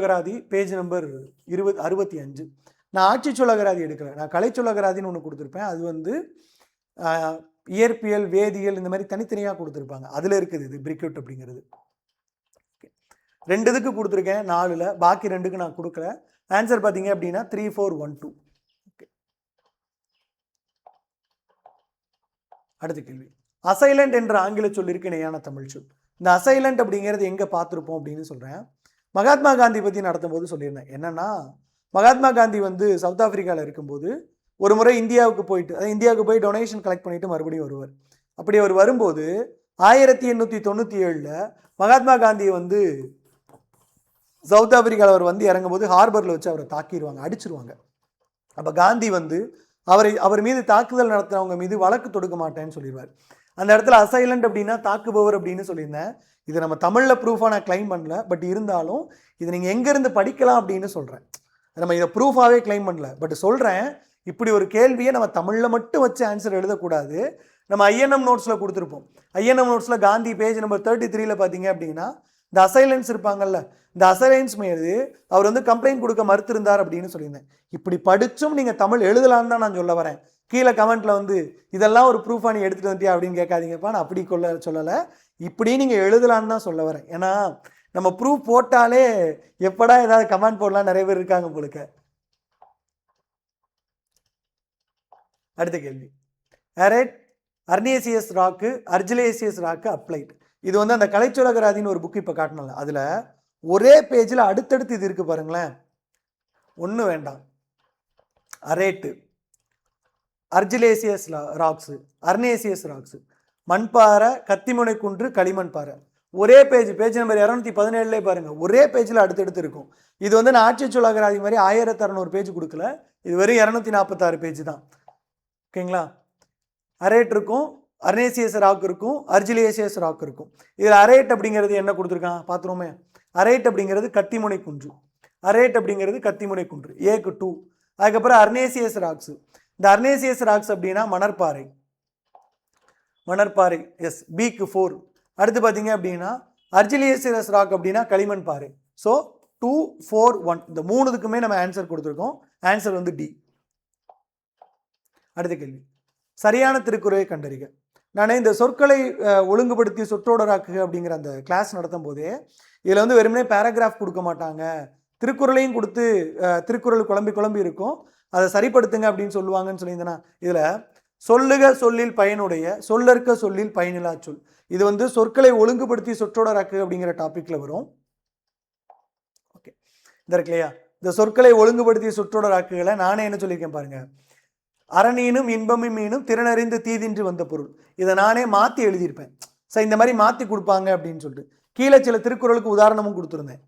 பேஜ் நம்பர் 65. நான் ஆட்சி சொல் எடுக்கல, நான் கலைச்சொல் ஒன்று கொடுத்துருப்பேன். அது வந்து இயற்பியல், வேதியியல் இந்த மாதிரி தனித்தனியாக கொடுத்துருப்பாங்க. அதில் இருக்குது இது பிரிக்விட் அப்படிங்கிறது. ரெண்டு இதுக்கு கொடுத்துருக்கேன் 4ல், பாக்கி 2க்கு நான் கொடுக்கல. ஆன்சர் பார்த்தீங்க அப்படின்னா 3412. ஓகே, அடுத்த கேள்வி, அசைலண்ட் என்ற ஆங்கில சொல்லிற்கு இணையான தமிழ் சொல். இந்த அசைலண்ட் அப்படிங்கிறது எங்கே பார்த்துருப்போம் அப்படின்னு சொல்கிறேன். மகாத்மா காந்தி பற்றி நடத்தும் போது சொல்லியிருந்தேன். என்னன்னா, மகாத்மா காந்தி வந்து சவுத் ஆப்பிரிக்காவில் இருக்கும்போது ஒரு முறை இந்தியாவுக்கு போய் டொனேஷன் கலெக்ட் பண்ணிட்டு மறுபடியும் வருவார். அப்படி அவர் வரும்போது 1897 மகாத்மா காந்தியை வந்து சவுத் ஆப்பிரிக்காவில் அவர் வந்து இறங்கும்போது ஹார்பரில் வச்சு அவரை தாக்கிடுவாங்க, அடிச்சிருவாங்க. அப்போ காந்தி வந்து அவர் மீது தாக்குதல் நடத்துறவங்க மீது வழக்கு தொடுக்க மாட்டேன்னு சொல்லிடுவார். அந்த இடத்துல அசைலண்ட் அப்படின்னா தாக்குபவர் அப்படின்னு சொல்லியிருந்தேன். இது நம்ம தமிழில் ப்ரூஃபாக நான் கிளைம் பண்ணல, பட் இருந்தாலும் இது நீங்கள் எங்கேருந்து படிக்கலாம் அப்படின்னு சொல்கிறேன். நம்ம இதை ப்ரூஃபாகவே கிளைம் பண்ணல, பட் சொல்கிறேன். இப்படி ஒரு கேள்வியை நம்ம தமிழில் மட்டும் வச்சு ஆன்சர் எழுதக்கூடாது. நம்ம ஐஎன்எம் நோட்ஸில் கொடுத்துருப்போம். ஐஎன்எம் நோட்ஸில் காந்தி பேஜ் நம்பர் 33 பார்த்தீங்க அப்படின்னா இந்த அசைலன்ஸ் இருப்பாங்கல்ல, இந்த அசைலன்ஸ் மீது அவர் வந்து கம்ப்ளைண்ட் கொடுக்க மறுத்திருந்தார் அப்படின்னு சொல்லியிருந்தேன். இப்படி படித்தும் நீங்கள் தமிழ் எழுதலான்னு தான் நான் சொல்ல வரேன். கீழே கமெண்ட்டில் வந்து இதெல்லாம் ஒரு ப்ரூஃபாக நீ எடுத்துகிட்டு வந்துட்டியா அப்படின்னு கேட்காதீங்கப்பா. நான் அப்படி சொல்லலை, இப்படி நீங்கள் எழுதலான்னு தான் சொல்ல வரேன். ஏன்னா நம்ம ப்ரூஃப் போட்டாலே எப்படா ஏதாவது கமெண்ட் போடலாம் நிறைய பேர் இருக்காங்க போலுக்க. அடுத்த கேள்வி, அர்னேசியஸ் ராக்கு, அர்ஜிலேசியஸ் ராக்கு அப்ளைட். இது வந்து அந்த கலைச்சொலகராதின்னு ஒரு புக்கு இப்போ காட்டினால, அதில் ஒரே பேஜில் அடுத்தடுத்து இது இருக்குது பாருங்களேன். ஒன்றும் வேண்டாம், அரேட்டு, அர்ஜிலேசியஸ் ராக்ஸு, அர்னேசியஸ் ராக்ஸு, மண்பாறை, கத்திமுனை குன்று, களிமண் பாறை. ஒரே பேஜ் நம்பர் 217 பாருங்க, ஒரே பேஜில் அடுத்தடுத்து இருக்கும். இது வந்து நான் ஆட்சி சொல்லாகராதி மாதிரி 1600 பேஜ் கொடுக்கல, இது வெறும் 246 பேஜ் தான். ஓகேங்களா, அரேட் இருக்கும், அர்னேசியஸ் ராக் இருக்கும், அர்ஜிலேசியஸ் ராக் இருக்கும். இதில் அரேட் அப்படிங்கிறது என்ன கொடுத்துருக்கான் பார்த்துருவோமே. அரேட் அப்படிங்கிறது கத்திமுனை குன்று, அரேட் அப்படிங்கிறது கத்திமுனை குன்று, ஏக்கு 2. அதுக்கப்புறம் அர்னேசியஸ் ராக்ஸு, இந்த அர்னேசியஸ் ராக்ஸ் அப்படின்னா மணற்பாறை, எஸ், பிக்கு 4. அடுத்து பார்த்தீங்க அப்படின்னா அர்ஜிலேசியஸ் ராக் அப்படின்னா களிமண் பாறை. ஸோ 2, 4, 1 இந்த 3க்குமே நம்ம ஆன்சர் கொடுத்துருக்கோம். ஆன்சர் வந்து டி. அடுத்த கேள்வி, சரியான திருக்குறளை கண்டறிக. நான் இந்த சொற்களை ஒழுங்குபடுத்தி சொற்றொடராக்குக அப்படிங்கிற அந்த கிளாஸ் நடத்தும் போதே இதில் வந்து வெறுமனே பேராகிராஃப் கொடுக்க மாட்டாங்க, திருக்குறளையும் கொடுத்து திருக்குறள் குழம்பி இருக்கும், அதை சரிப்படுத்துங்க அப்படின்னு சொல்லுவாங்கன்னு சொல்லியிருந்தேன்னா, இதில் சொல்லுக சொல்லில் பயனுடைய, சொல்லற்க சொல்லில் பயனில்லா சொல். இது வந்து சொற்களை ஒழுங்குபடுத்தி சொற்றொடராக்கு அப்படிங்கிற டாபிக்ல வரும். ஓகே, இந்த இருக்கு இல்லையா, இந்த சொற்களை ஒழுங்குபடுத்தி சொற்றொடராக்குகளை நானே என்ன சொல்லியிருக்கேன் பாருங்க. அரணீனும் இன்பமும் மீனும் திறனறிந்து தீதின்றி வந்த பொருள். இதை நானே மாற்றி எழுதியிருப்பேன். சார் இந்த மாதிரி மாற்றி கொடுப்பாங்க அப்படின்னு சொல்லிட்டு கீழே சில திருக்குறளுக்கு உதாரணமும் கொடுத்துருந்தேன்.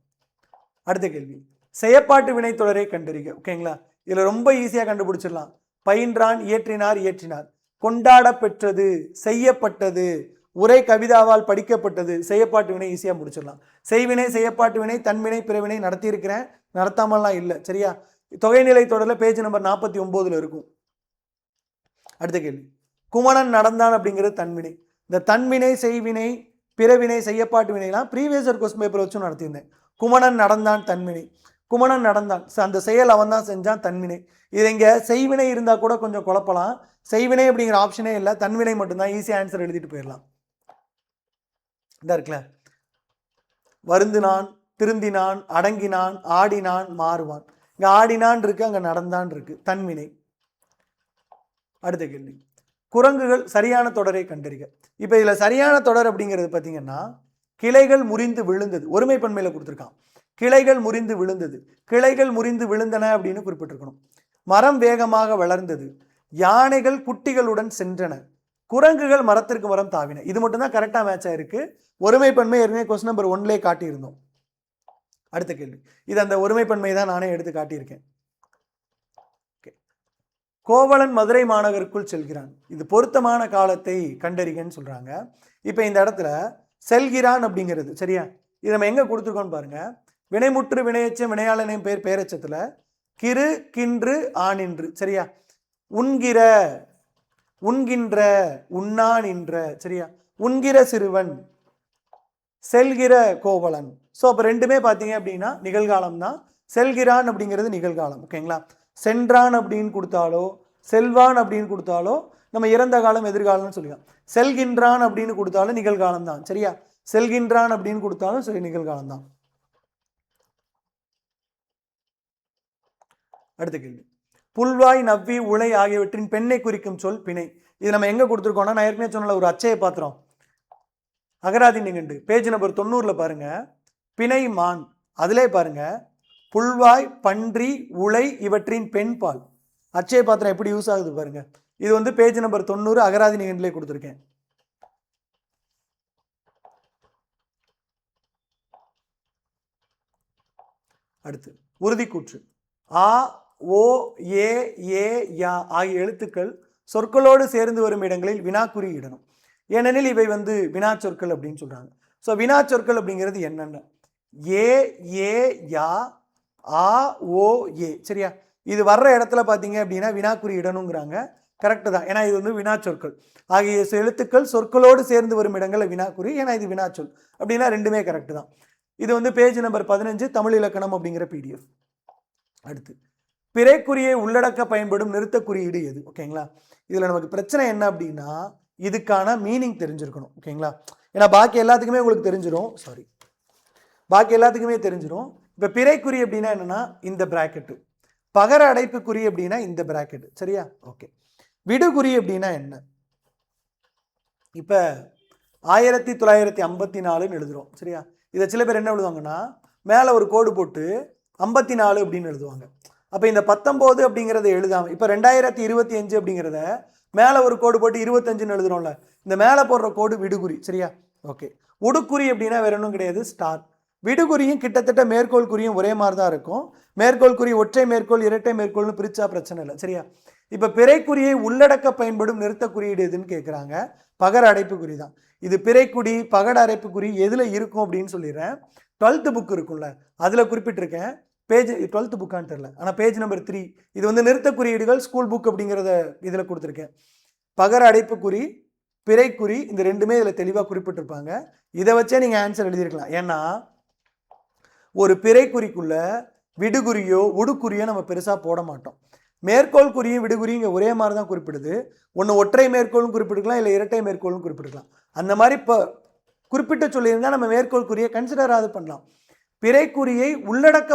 அடுத்த கேள்வி, செயற்பாட்டு வினைத்தொடரை கண்டறிக. ஓகேங்களா, இதில் ரொம்ப ஈஸியாக கண்டுபிடிச்சிடலாம். பயின்றான், இயற்றினார், இயற்றினார், கொண்டாட பெற்றது, செய்யப்பட்டது, உரை கவிதாவால் படிக்கப்பட்டது, செயற்பாட்டு வினை ஈஸியாக முடிச்சிடலாம். செய்வினை, செயற்பாட்டு வினை, தன்வினை, பிறவினை நடத்தியிருக்கிறேன், நடத்தாமலாம் இல்லை. சரியா, தொகைநிலை தொடரில் பேஜ் நம்பர் 49 இருக்கும். அடுத்த கேள்வி, குமணன் நடந்தான் அப்படிங்கிறது தன்வினை. இந்த தன்வினை, செய்வினை, பிறவினை, செய்யப்பாட்டு வினைலாம் ப்ரீவியஸ் இயர் கொஸ்டின் பேப்பர் வச்சும் நடத்தியிருந்தேன். குமணன் நடந்தான் தன்வினை, குமணன் நடந்தான், அந்த செயல் அவன் தான் செஞ்சான், தன்வினை. இது இங்கே செய்வினை இருந்தால் கூட கொஞ்சம் குழப்பலாம். செய்வினை அப்படிங்கிற ஆப்ஷனே இல்லை, தன்வினை மட்டும்தான், ஈஸியாக ஆன்சர் எழுதிட்டு போயிடலாம். இந்த இருக்குல்ல, வருந்தினான், திருந்தினான், அடங்கினான், ஆடினான், மாறுவான். இங்கே ஆடினான் இருக்கு, அங்கே நடந்தான் இருக்கு, தன்வினை. அடுத்த கேள்வி, குரங்குகள் சரியான தொடரை கண்டறிக. இப்போ இதில் சரியான தொடர் அப்படிங்கிறது பார்த்தீங்கன்னா கிளைகள் முறிந்து விழுந்தது, ஒருமைப்பன்மையில் கொடுத்துருக்கான். கிளைகள் முறிந்து விழுந்தது, கிளைகள் முறிந்து விழுந்தன அப்படின்னு குறிப்பிட்டிருக்கணும். மரம் வேகமாக வளர்ந்தது, யானைகள் குட்டிகளுடன் சென்றன, குரங்குகள் மரத்திற்கு மரம் தாவின. இது மட்டும் தான் கரெக்டாக மேட்ச் ஆயிருக்கு. ஒருமைப்பன்மை ஏற்கனவே கொஸ்டின் நம்பர் 1லே காட்டியிருந்தோம். அடுத்த கேள்வி, இது அந்த ஒருமைப்பன்மை தான் நானே எடுத்து காட்டியிருக்கேன். கோவலன் மதுரை மாநகருக்குள் செல்கிறான். இது பொருத்தமான காலத்தை கண்டறிகன்னு சொல்றாங்க. இப்போ இந்த இடத்துல செல்கிறான் அப்படிங்கிறது சரியா, இது நம்ம எங்க கொடுத்துருக்கோம்னு பாருங்க. வினைமுற்று வினையச்சம் வினையாளனையும் பேரச்சத்துல கிரு கின்று ஆனின்று சரியா. உண்கிற உண்கின்ற உண்ணான் என்ற சரியா. உண்கிற சிறுவன், செல்கிற கோவலன். ஸோ அப்போ ரெண்டுமே பார்த்தீங்க அப்படின்னா நிகழ்காலம் தான். செல்கிறான் அப்படிங்கிறது நிகழ்காலம். ஓகேங்களா. சென்றான் அப்படின்னு கொடுத்தாலோ செல்வான் அப்படின்னு கொடுத்தாலோ நம்ம இறந்த காலம் எதிர்காலம்னு சொல்லிக்கலாம். செல்கின்றான் அப்படின்னு கொடுத்தாலும் நிகழ்காலம் தான் சரியா. செல்கின்றான் அப்படின்னு கொடுத்தாலும் சரி நிகழ்காலம் தான். அடுத்த கேள்வி, புல்வாய் நவ்வி உலை ஆகியவற்றின் பெண்ணை குறிக்கும் சொல் பிணை. இது நம்ம எங்க கொடுத்துருக்கோம்னா, நான் ஏற்கனவே சொன்ன ஒரு அச்சய பாத்திரம் அகராதி நிகண்டு பேஜ் நம்பர் 90 பாருங்க. பிணை மான், அதிலே பாருங்க புல்வாய் பன்றி உலை இவற்றின் பெண் பால். அச்சய பாத்திரம் எப்படி யூஸ் ஆகுது பாருங்க. இது வந்து பேஜ் நம்பர் 90 அகராதி நிகண்டிலே கொடுத்துருக்கேன். அடுத்து உறுதிக்கூற்று. ஆ ஓ ஏ ஏ யா ஆகிய எழுத்துக்கள் சொற்களோடு சேர்ந்து வரும் இடங்களில் வினாக்குறி இடணும். ஏனெனில் இவை வந்து வினா சொற்கள் அப்படின்னு சொல்றாங்க. ஸோ வினா சொற்கள் அப்படிங்கிறது என்னென்ன, ஏ ஏ யா ஆ ஓ ஏ சரியா. இது வர்ற இடத்துல பார்த்தீங்க அப்படின்னா வினாக்குறி இடணுங்கிறாங்க. கரெக்டு தான், ஏன்னா இது வந்து வினா சொற்கள். ஆகிய எழுத்துக்கள் சொற்களோடு சேர்ந்து வரும் இடங்களில் வினாக்குறி, ஏன்னா இது வினாச்சொல் அப்படின்னா ரெண்டுமே கரெக்டு தான். இது வந்து பேஜ் நம்பர் 15 தமிழ் இலக்கணம் அப்படிங்கிற PDF. அடுத்து பிறைக்குறியை உள்ளடக்க பயன்படும் நிறுத்த குறியீடு எது. ஓகேங்களா. இதில் நமக்கு பிரச்சனை என்ன அப்படின்னா இதுக்கான மீனிங் தெரிஞ்சிருக்கணும். ஓகேங்களா. ஏன்னா பாக்கி எல்லாத்துக்குமே உங்களுக்கு தெரிஞ்சிடும். பாக்கி எல்லாத்துக்குமே தெரிஞ்சிடும். இப்போ பிறைக்குறி அப்படின்னா என்னன்னா இந்த பிராக்கெட்டு, பகர அடைப்பு குறி அப்படின்னா இந்த பிராக்கெட்டு சரியா. ஓகே. விடுகுறி அப்படின்னா என்ன, இப்போ 1954 எழுதுறோம் சரியா. இதை சில பேர் என்ன எழுதுவாங்கன்னா மேலே ஒரு கோடு போட்டு 54 அப்படின்னு எழுதுவாங்க. அப்போ இந்த 19 அப்படிங்கிறத எழுதாமல் இப்போ 2025 அப்படிங்கிறத மேலே ஒரு கோடு போட்டு 25ன்னு எழுதுறோம்ல, இந்த மேலே போடுற கோடு விடுகுறி சரியா. ஓகே. உடுக்குறி அப்படின்னா வேற ஒன்றும் கிடையாது, ஸ்டார். விடுகுறியும் கிட்டத்தட்ட மேற்கோள் குறியும் ஒரே மாதிரி தான் இருக்கும். மேற்கோள் குறி ஒற்றை மேற்கோள் இரட்டை மேற்கோள்னு பிரிச்சா பிரச்சனை இல்லை சரியா. இப்போ பிறைக்குறியை உள்ளடக்க பயன்படும் நிறுத்த குறியீடு எதுன்னு கேட்குறாங்க. பகர அடைப்பு குறி தான். இது பிறைக்குடி பகட அடைப்பு குறி எதில் இருக்கும் அப்படின்னு சொல்லிடுறேன். 12th புக் இருக்கும்ல அதில் குறிப்பிட்டிருக்கேன். பேஜ் 12th புக்கான்னு தெரில, ஆனால் பேஜ் நம்பர் 3 இது வந்து நிறுத்த குறியீடுகள் ஸ்கூல் புக் அப்படிங்கிறத இதில் கொடுத்துருக்கேன். பகர அடைப்பு குறி பிறைக்குறி இந்த ரெண்டுமே இதில் தெளிவாக குறிப்பிட்டிருப்பாங்க. இதை வச்சே நீங்கள் ஆன்சர் எழுதியிருக்கலாம். ஏன்னா ஒரு பிறைக்குறிக்குள்ள விடுகுறியோ உடுக்குறியோ நம்ம பெருசாக போட மாட்டோம். மேற்கோள் குறியும் விடுகுறியும் இங்கே ஒரே மாதிரி தான் குறிப்பிடுது. ஒன்று ஒற்றை மேற்கோளும் குறிப்பிட்டுக்கலாம், இல்லை இரட்டை மேற்கோளும் குறிப்பிட்டுக்கலாம். அந்த மாதிரி இப்போ குறிப்பிட்டு சொல்லியிருந்தால் நம்ம மேற்கோள் குறியை கன்சிடராது பண்ணலாம். பிறைக்குறியை உள்ளடக்க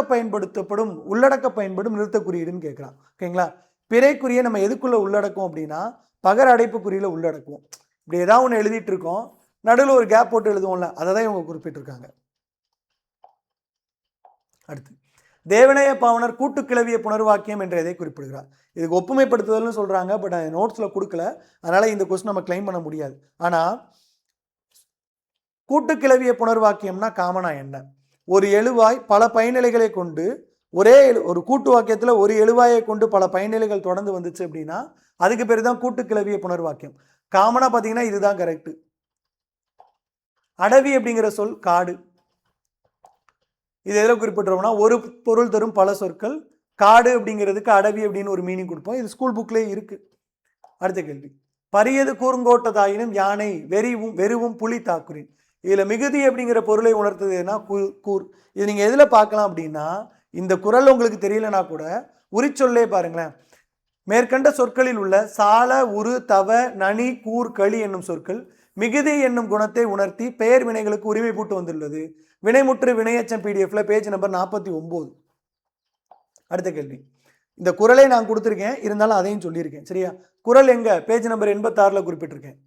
பயன்படும் நிறுத்த குறியீடுன்னு கேட்குறான். ஓகேங்களா. பிறைக்குறியை நம்ம எதுக்குள்ள உள்ளடக்கும் அப்படின்னா பகர அடைப்பு குறியில உள்ளடக்குவோம். இப்படி ஏதாவது ஒன்று எழுதிட்டு இருக்கோம், நடுவில் ஒரு கேப் போட்டு எழுதுவோம்ல, அதை தான் இவங்க குறிப்பிட்டிருக்காங்க. அடுத்து தேவநேய பாவனர் கூட்டு கிளவிய புனர்வாக்கியம் என்ற இதை குறிப்பிடுகிறார். இதுக்கு ஒப்புமைப்படுத்துதல்னு சொல்றாங்க, பட் நோட்ஸில் கொடுக்கல, அதனால இந்த கொஸ்டின் நம்ம கிளைம் பண்ண முடியாது. ஆனால் கூட்டு கிளவிய புனர்வாக்கியம்னா காமனா என்ன, ஒரு எழுவாய் பல பயனிலைகளை கொண்டு ஒரே ஒரு கூட்டு வாக்கியத்தில் ஒரு எழுவாயை கொண்டு பல பயனிலைகள் தொடர்ந்து வந்துச்சு அப்படின்னா அதுக்கு பேர் தான் கூட்டு கிளவிய புனர்வாக்கியம். காமனா பார்த்தீங்கன்னா இதுதான் கரெக்ட். அடவி அப்படிங்கிற சொல் காடு, இது எதில் குறிப்பிட்றோம்னா ஒரு பொருள் தரும் பல சொற்கள். காடு அப்படிங்கிறதுக்கு அடவி அப்படின்னு ஒரு மீனிங் கொடுப்போம். இது ஸ்கூல் புக்லேயே இருக்கு. அடுத்த கேள்வி, பரியது கூர்ங்கோட்டதாயினும் யானை வெறுவும் புலி தாக்குறின். இதில் மிகுதி அப்படிங்கிற பொருளை உணர்த்துதுன்னா கூர். இது நீங்கள் எதில் பார்க்கலாம் அப்படின்னா இந்த குறள் உங்களுக்கு தெரியலனா கூட உரிச்சொல்லே பாருங்களேன். மேற்கண்ட சொற்களில் உள்ள சால உரு தவ நனி கூர் களி என்னும் சொற்கள் மிகுதி என்னும் குணத்தை உணர்த்தி பெயர் வினைகளுக்கு உரிமை பூட்டு வந்துள்ளது. வினைமுற்று வினையச்சம் PDFல பேஜ் நம்பர் 49. அடுத்த கேள்வி, இந்த குறளை நான் கொடுத்துருக்கேன், இருந்தாலும் அதையும் சொல்லியிருக்கேன். சரியா? குறள் எங்க? பேஜ் நம்பர் 86ல் குறிப்பிட்டிருக்கேன்.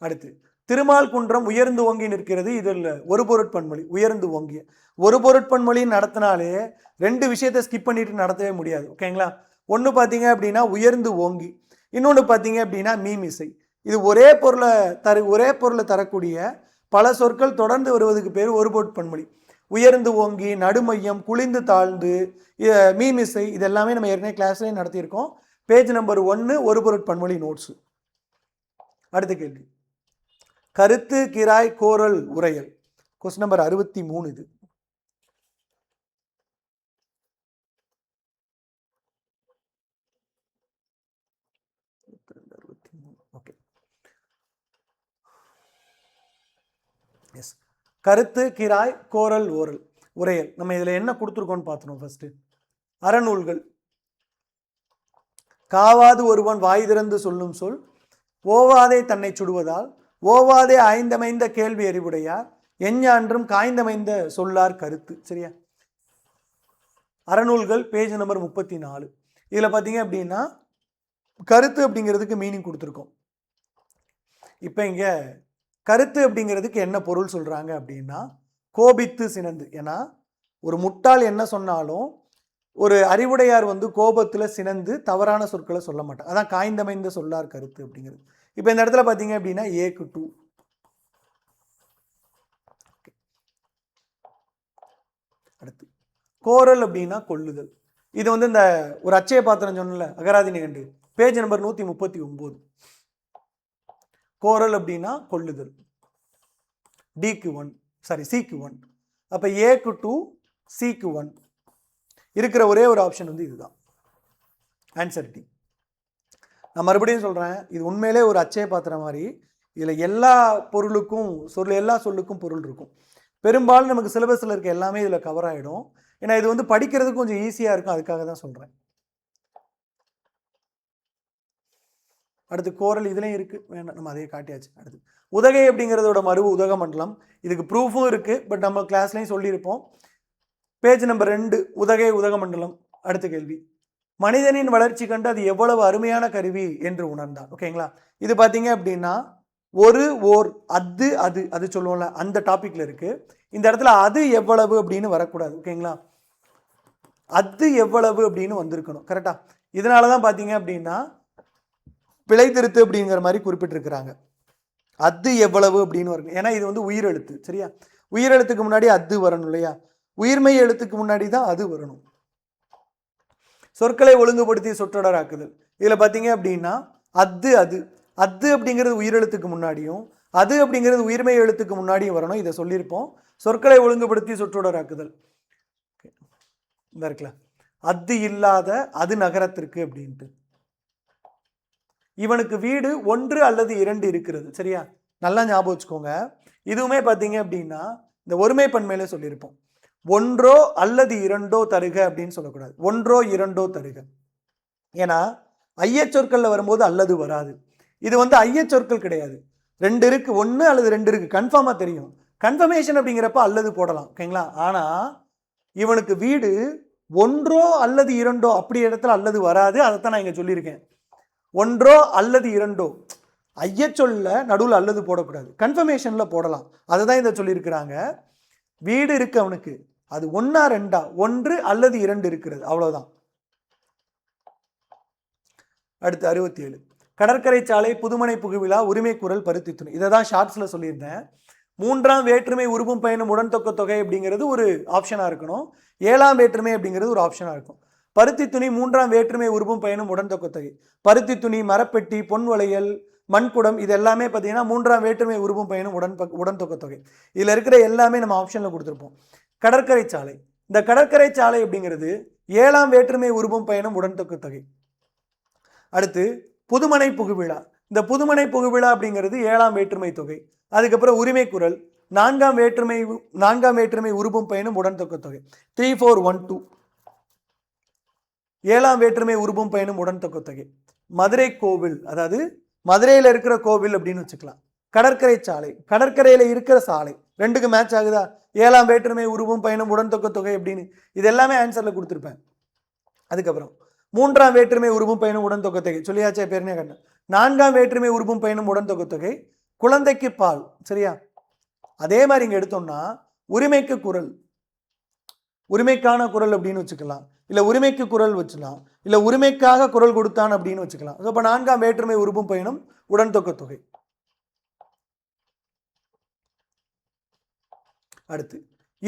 அடுத்து திருமால் குன்றம் உயர்ந்து ஓங்கி நிற்கிறது. இதில் ஒரு பொருட்பன்மொழி உயர்ந்து ஓங்கிய. ஒரு பொருட்பன்மொழி நடத்தினாலே 2 விஷயத்தை ஸ்கிப் பண்ணிட்டு நடத்தவே முடியாது. ஓகேங்களா? ஒன்று பார்த்தீங்க அப்படின்னா உயர்ந்து ஓங்கி, இன்னொன்று பார்த்தீங்க அப்படின்னா மீமிசை. இது ஒரே பொருளை தரக்கூடிய பல சொற்கள் தொடர்ந்து வருவதுக்கு பேர் ஒரு பொருட்பன்மொழி. உயர்ந்து ஓங்கி, நடுமையம், குளிந்து தாழ்ந்து, மீமிசை, இது எல்லாமே நம்ம ஏற்கனவே கிளாஸ்லேயே நடத்தியிருக்கோம். பேஜ் நம்பர் 1 ஒரு பொருட்பன்மொழி நோட்ஸு. அடுத்த கேள்வி, கருத்து கிராய் கோரல் உரையல். கொஸ்டின் நம்பர் 63 இது. Okay, yes. கருத்து கிராய் கோரல் ஓரல் உரையல். நம்ம இதில் என்ன கொடுத்துருக்கோம்னு பார்த்துனோம். ஃபர்ஸ்ட் அறநூல்கள். காவாது ஒருவன் வாய் திறந்து சொல்லும் சொல் ஓவாதே தன்னை சுடுவதால் ஓவாதே ஆய்ந்தமைந்த கேள்வி அறிவுடையார் எஞ்ஞான்றும் காய்ந்தமைந்த சொல்லார் கருத்து. சரியா? அறநூல்கள் பேஜ் நம்பர் 34. இதில் பார்த்தீங்க அப்படின்னா கருத்து அப்படிங்கிறதுக்கு மீனிங் கொடுத்துருக்கோம். இப்போ இங்கே கருத்து அப்படிங்கிறதுக்கு என்ன பொருள் சொல்கிறாங்க அப்படின்னா கோபித்து சினந்து. ஏன்னா ஒரு முட்டாள் என்ன சொன்னாலும் ஒரு அறிவுடையார் கோபத்தில் சினந்து தவறான சொற்களை சொல்ல மாட்டார். அதான் காய்ந்தமைந்த சொல்லார் கருத்து அப்படிங்கிறது. இப்போ இந்த இடத்துல பார்த்தீங்க அப்படின்னா ஏக்கு டூ. அடுத்து கோரல் அப்படின்னா கொள்ளுதல். இது இந்த ஒரு அச்சய பாத்திரம் சொன்னல அகராதி நிகண்டு பேஜ் நம்பர் 139. கோரல் அப்படின்னா கொள்ளுதல். டிக்கு 1, சாரி சிக்கு 1. அப்போ ஏக்கு 2, சிக்கு 1 இருக்கிற ஒரே ஒரு ஆப்ஷன் இதுதான். Answer D. நான் மறுபடியும் சொல்கிறேன், இது உண்மையிலே ஒரு அச்சய பாத்திரம் மாதிரி. இதில் எல்லா சொல்லுக்கும் பொருள் இருக்கும். பெரும்பாலும் நமக்கு சிலபஸில் இருக்க எல்லாமே இதில் கவர் ஆகிடும். ஏன்னா இது படிக்கிறதுக்கு கொஞ்சம் ஈஸியாக இருக்கும். அதுக்காக தான் சொல்கிறேன். அடுத்து கோரல் இதுலேயும் இருக்குது, வேண்டாம் நம்ம அதையே காட்டியாச்சு. அடுத்து உதகை அப்படிங்கிறதோட மருவு உதகமண்டலம். இதுக்கு ப்ரூஃபும் இருக்குது, பட் நம்ம கிளாஸ்லையும் சொல்லியிருப்போம். Page number 2 Udhagai Udhagamandalam. அடுத்த கேள்வி, மனிதனின் வளர்ச்சி கண்டு அது எவ்வளவு அருமையான கருவி என்று உணர்ந்தான். ஓகேங்களா? இது பார்த்தீங்க அப்படின்னா ஓர் அது அது அது சொல்லுவோம்ல, அந்த டாபிக்ல இருக்கு. இந்த இடத்துல அது எவ்வளவு அப்படின்னு வரக்கூடாது. ஓகேங்களா? அது எவ்வளவு அப்படின்னு வந்திருக்கணும். கரெக்டா? இதனால தான் பார்த்தீங்க அப்படின்னா பிழை திருத்து அப்படிங்கிற மாதிரி குறிப்பிட்டிருக்கிறாங்க. அது எவ்வளவு அப்படின்னு வரும். ஏன்னா இது உயிரெழுத்து. சரியா? உயிரெழுத்துக்கு முன்னாடி அது வரணும் இல்லையா? உயிர்மெய் எழுத்துக்கு முன்னாடி தான் அது வரணும். சொற்களை ஒழுங்குபடுத்தி சொற்றொடராக்குதல். இதில் பார்த்தீங்க அப்படின்னா அது அது அது அப்படிங்கிறது உயிரெழுத்துக்கு முன்னாடியும் அது அப்படிங்கிறது உயிர்மெய் எழுத்துக்கு முன்னாடியும் வரணும். இதை சொல்லியிருப்போம். சொற்களை ஒழுங்குபடுத்தி சொற்றொடராக்குதல் இந்த இருக்குல்ல, அது இல்லாத அது நகரத்திற்கு அப்படின்ட்டு. இவனுக்கு வீடு 1 அல்லது 2 இருக்கிறது. சரியா? நல்லா ஞாபகம் வச்சுக்கோங்க. இதுவுமே பார்த்தீங்க அப்படின்னா இந்த ஒருமை பன்மையில சொல்லியிருப்போம். 1 அல்லது 2 தருக அப்படின்னு சொல்லக்கூடாது. 1 2 தருக. ஏன்னா ஐயச்சொற்கள்ல வரும்போது அல்லது வராது. இது ஐயச்சொற்கள் கிடையாது. 2 இருக்கு, 1 அல்லது 2 இருக்கு, கன்ஃபார்மா தெரியும். கன்ஃபர்மேஷன் அப்படிங்கிறப்ப அல்லது போடலாம். ஓகேங்களா? ஆனா இவனுக்கு வீடு 1 அல்லது 2 அப்படி இடத்துல அல்லது வராது. அதைத்தான் நான் இங்க சொல்லியிருக்கேன். 1 அல்லது 2 ஐயச்சொல்ல நடுவில் அல்லது போடக்கூடாது, கன்ஃபர்மேஷன்ல போடலாம். அதை தான் இதை சொல்லியிருக்கிறாங்க. வீடு இருக்கு அவனுக்கு, அது 1 2 1 அல்லது 2 இருக்கிறது, அவ்வளவுதான். அடுத்து 67 கடற்கரை சாலை புதுமனை புகுவிழா உரிமை குரல் பருத்தி துணி. இதை தான் ஷார்ட்ஸ்ல சொல்லியிருந்தேன். 3ஆம் வேற்றுமை உருவும் பயனும் உடன்தொக்க தொகை அப்படிங்கிறது ஒரு ஆப்ஷனா இருக்கணும். 7ஆம் வேற்றுமை அப்படிங்கிறது ஒரு ஆப்ஷனா இருக்கும். பருத்தி துணி 3ஆம் வேற்றுமை உருவும் பயனும் உடன்தொக்க தொகை. பருத்தி துணி, மரப்பெட்டி, பொன் வளையல், மண்குடம், இது எல்லாமே பார்த்தீங்கன்னா 3ஆம் வேற்றுமை உருவும் பயனும் உடன்தொக்க தொகை. இதில் இருக்கிற எல்லாமே நம்ம ஆப்ஷனில் கொடுத்துருப்போம். கடற்கரை சாலை, இந்த கடற்கரை சாலை அப்படிங்கிறது 7ஆம் வேற்றுமை உருவும் பயனும் உடன்தொக்க தொகை. அடுத்து புதுமனை புகுவிழா, இந்த புதுமனை புகுவிழா அப்படிங்கிறது 7ஆம் வேற்றுமை தொகை. அதுக்கப்புறம் உரிமை குரல் 4ஆம் வேற்றுமை உருவும் பயனும் உடன்தொக்க தொகை. 3 4 1 2 7ஆம் வேற்றுமை உருவும் பயனும் உடன்தொக்க தொகை. மதுரை கோவில், அதாவது மதுரையில் இருக்கிற கோவில் அப்படின்னு வச்சுக்கலாம். கடற்கரை சாலை, கடற்கரையில் இருக்கிற சாலை, ரெண்டுக்கு மேட்ச் ஆகுதா? 7ஆம் வேற்றுமை உருவும் பயனும் உடன்தொக்க தொகை அப்படின்னு. இது எல்லாமே ஆன்சர்ல கொடுத்துருப்பேன். அதுக்கப்புறம் 3ஆம் வேற்றுமை உருபும் பயனும் உடன் தொகுத்தொகை சொல்லியாச்சே பேருனே கண்ணு. 4ஆம் வேற்றுமை உருபும் பயனும் உடன் தொகுத்தொகை குழந்தைக்கு பால். சரியா? அதே மாதிரி இங்க எடுத்தோம்னா உரிமைக்கு குரல், உரிமைக்கான குரல் அப்படின்னு வச்சுக்கலாம், இல்ல உரிமைக்கு குரல் வச்சுக்கலாம், இல்ல உரிமைக்காக குரல் கொடுத்தான் அப்படின்னு வச்சுக்கலாம். அப்ப 4ஆம் வேற்றுமை உருபும் பயனும் உடன் தொகுத்தொகை. அடுத்து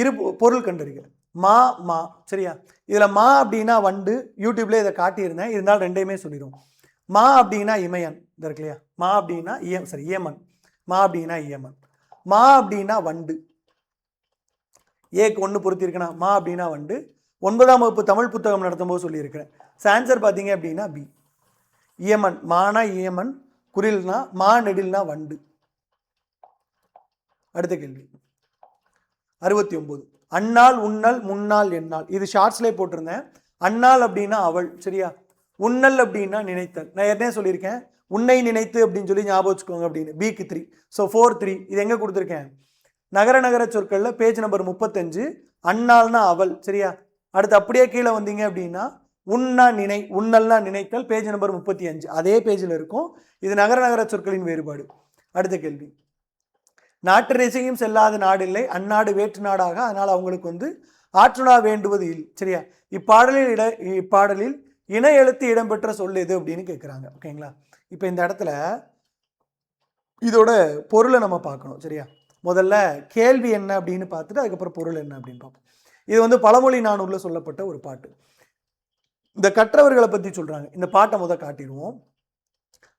இரு பொருள் கண்டறிக. மா மா. சரியா? இதுல மா அப்படின்னா வண்டு. யூடியூப்ல இதை காட்டியிருந்தேன், இருந்தாலும் ரெண்டையுமே சொல்லிடும். மா அப்படின்னா இமயன் இருக்கு இல்லையா? மா அப்படின்னா இயமன். மா அப்படின்னா இயமன். மா அப்படின்னா வண்டு. ஏக்கு 1 பொருத்தி இருக்கனா? மா அப்படின்னா வண்டு. 9ஆம் வகுப்பு தமிழ் புத்தகம் நடத்தும் போது சொல்லியிருக்கிறேன். ஆன்சர் பார்த்தீங்க அப்படின்னா பி, இயமன். மானா இயமன், குரில்னா மா, நெடில்னா வண்டு. அடுத்த கேள்வி 69. அண்ணால் உண்ணல் முன்னாள் எண்ணால். இது ஷார்ட்ஸ்லேயே போட்டிருந்தேன். அண்ணால் அப்படின்னா அவள். சரியா? உண்ணல் அப்படின்னா நினைத்தல். நான் ஏற்கனவே சொல்லியிருக்கேன், உன்னை நினைத்து அப்படின்னு சொல்லி ஞாபகம் வச்சுக்கோங்க அப்படின்னு. பிக்கு 3. ஸோ 4-3. இது எங்கே கொடுத்துருக்கேன்? நகர நகர சொற்களில் பேஜ் நம்பர் 35. அண்ணால்னா அவள். சரியா? அடுத்து அப்படியே கீழே வந்தீங்க அப்படின்னா உண்ணா நினை, உண்ணல்னா நினைத்தல், பேஜ் நம்பர் 35. அதே பேஜில் இருக்கும். இது நகர நகர சொற்களின் வேறுபாடு. அடுத்த கேள்வி, நாட்டு ரசிகையும் செல்லாத நாடு இல்லை, அந்நாடு வேற்று நாடாக, அதனால் அவங்களுக்கு ஆற்றுணா வேண்டுவது இல். சரியா? இப்பாடலில் இன எழுத்து இடம்பெற்ற சொல் எது அப்படின்னு கேட்குறாங்க. ஓகேங்களா? இப்போ இந்த இடத்துல இதோட பொருளை நம்ம பார்க்கணும். சரியா? முதல்ல கேள்வி என்ன அப்படின்னு பார்த்துட்டு அதுக்கப்புறம் பொருள் என்ன அப்படின்னு பார்ப்போம். இது பழமொழி நானூறுல சொல்லப்பட்ட ஒரு பாட்டு. இந்த கற்றவர்களை பற்றி சொல்றாங்க. இந்த பாட்டை காட்டிடுவோம்.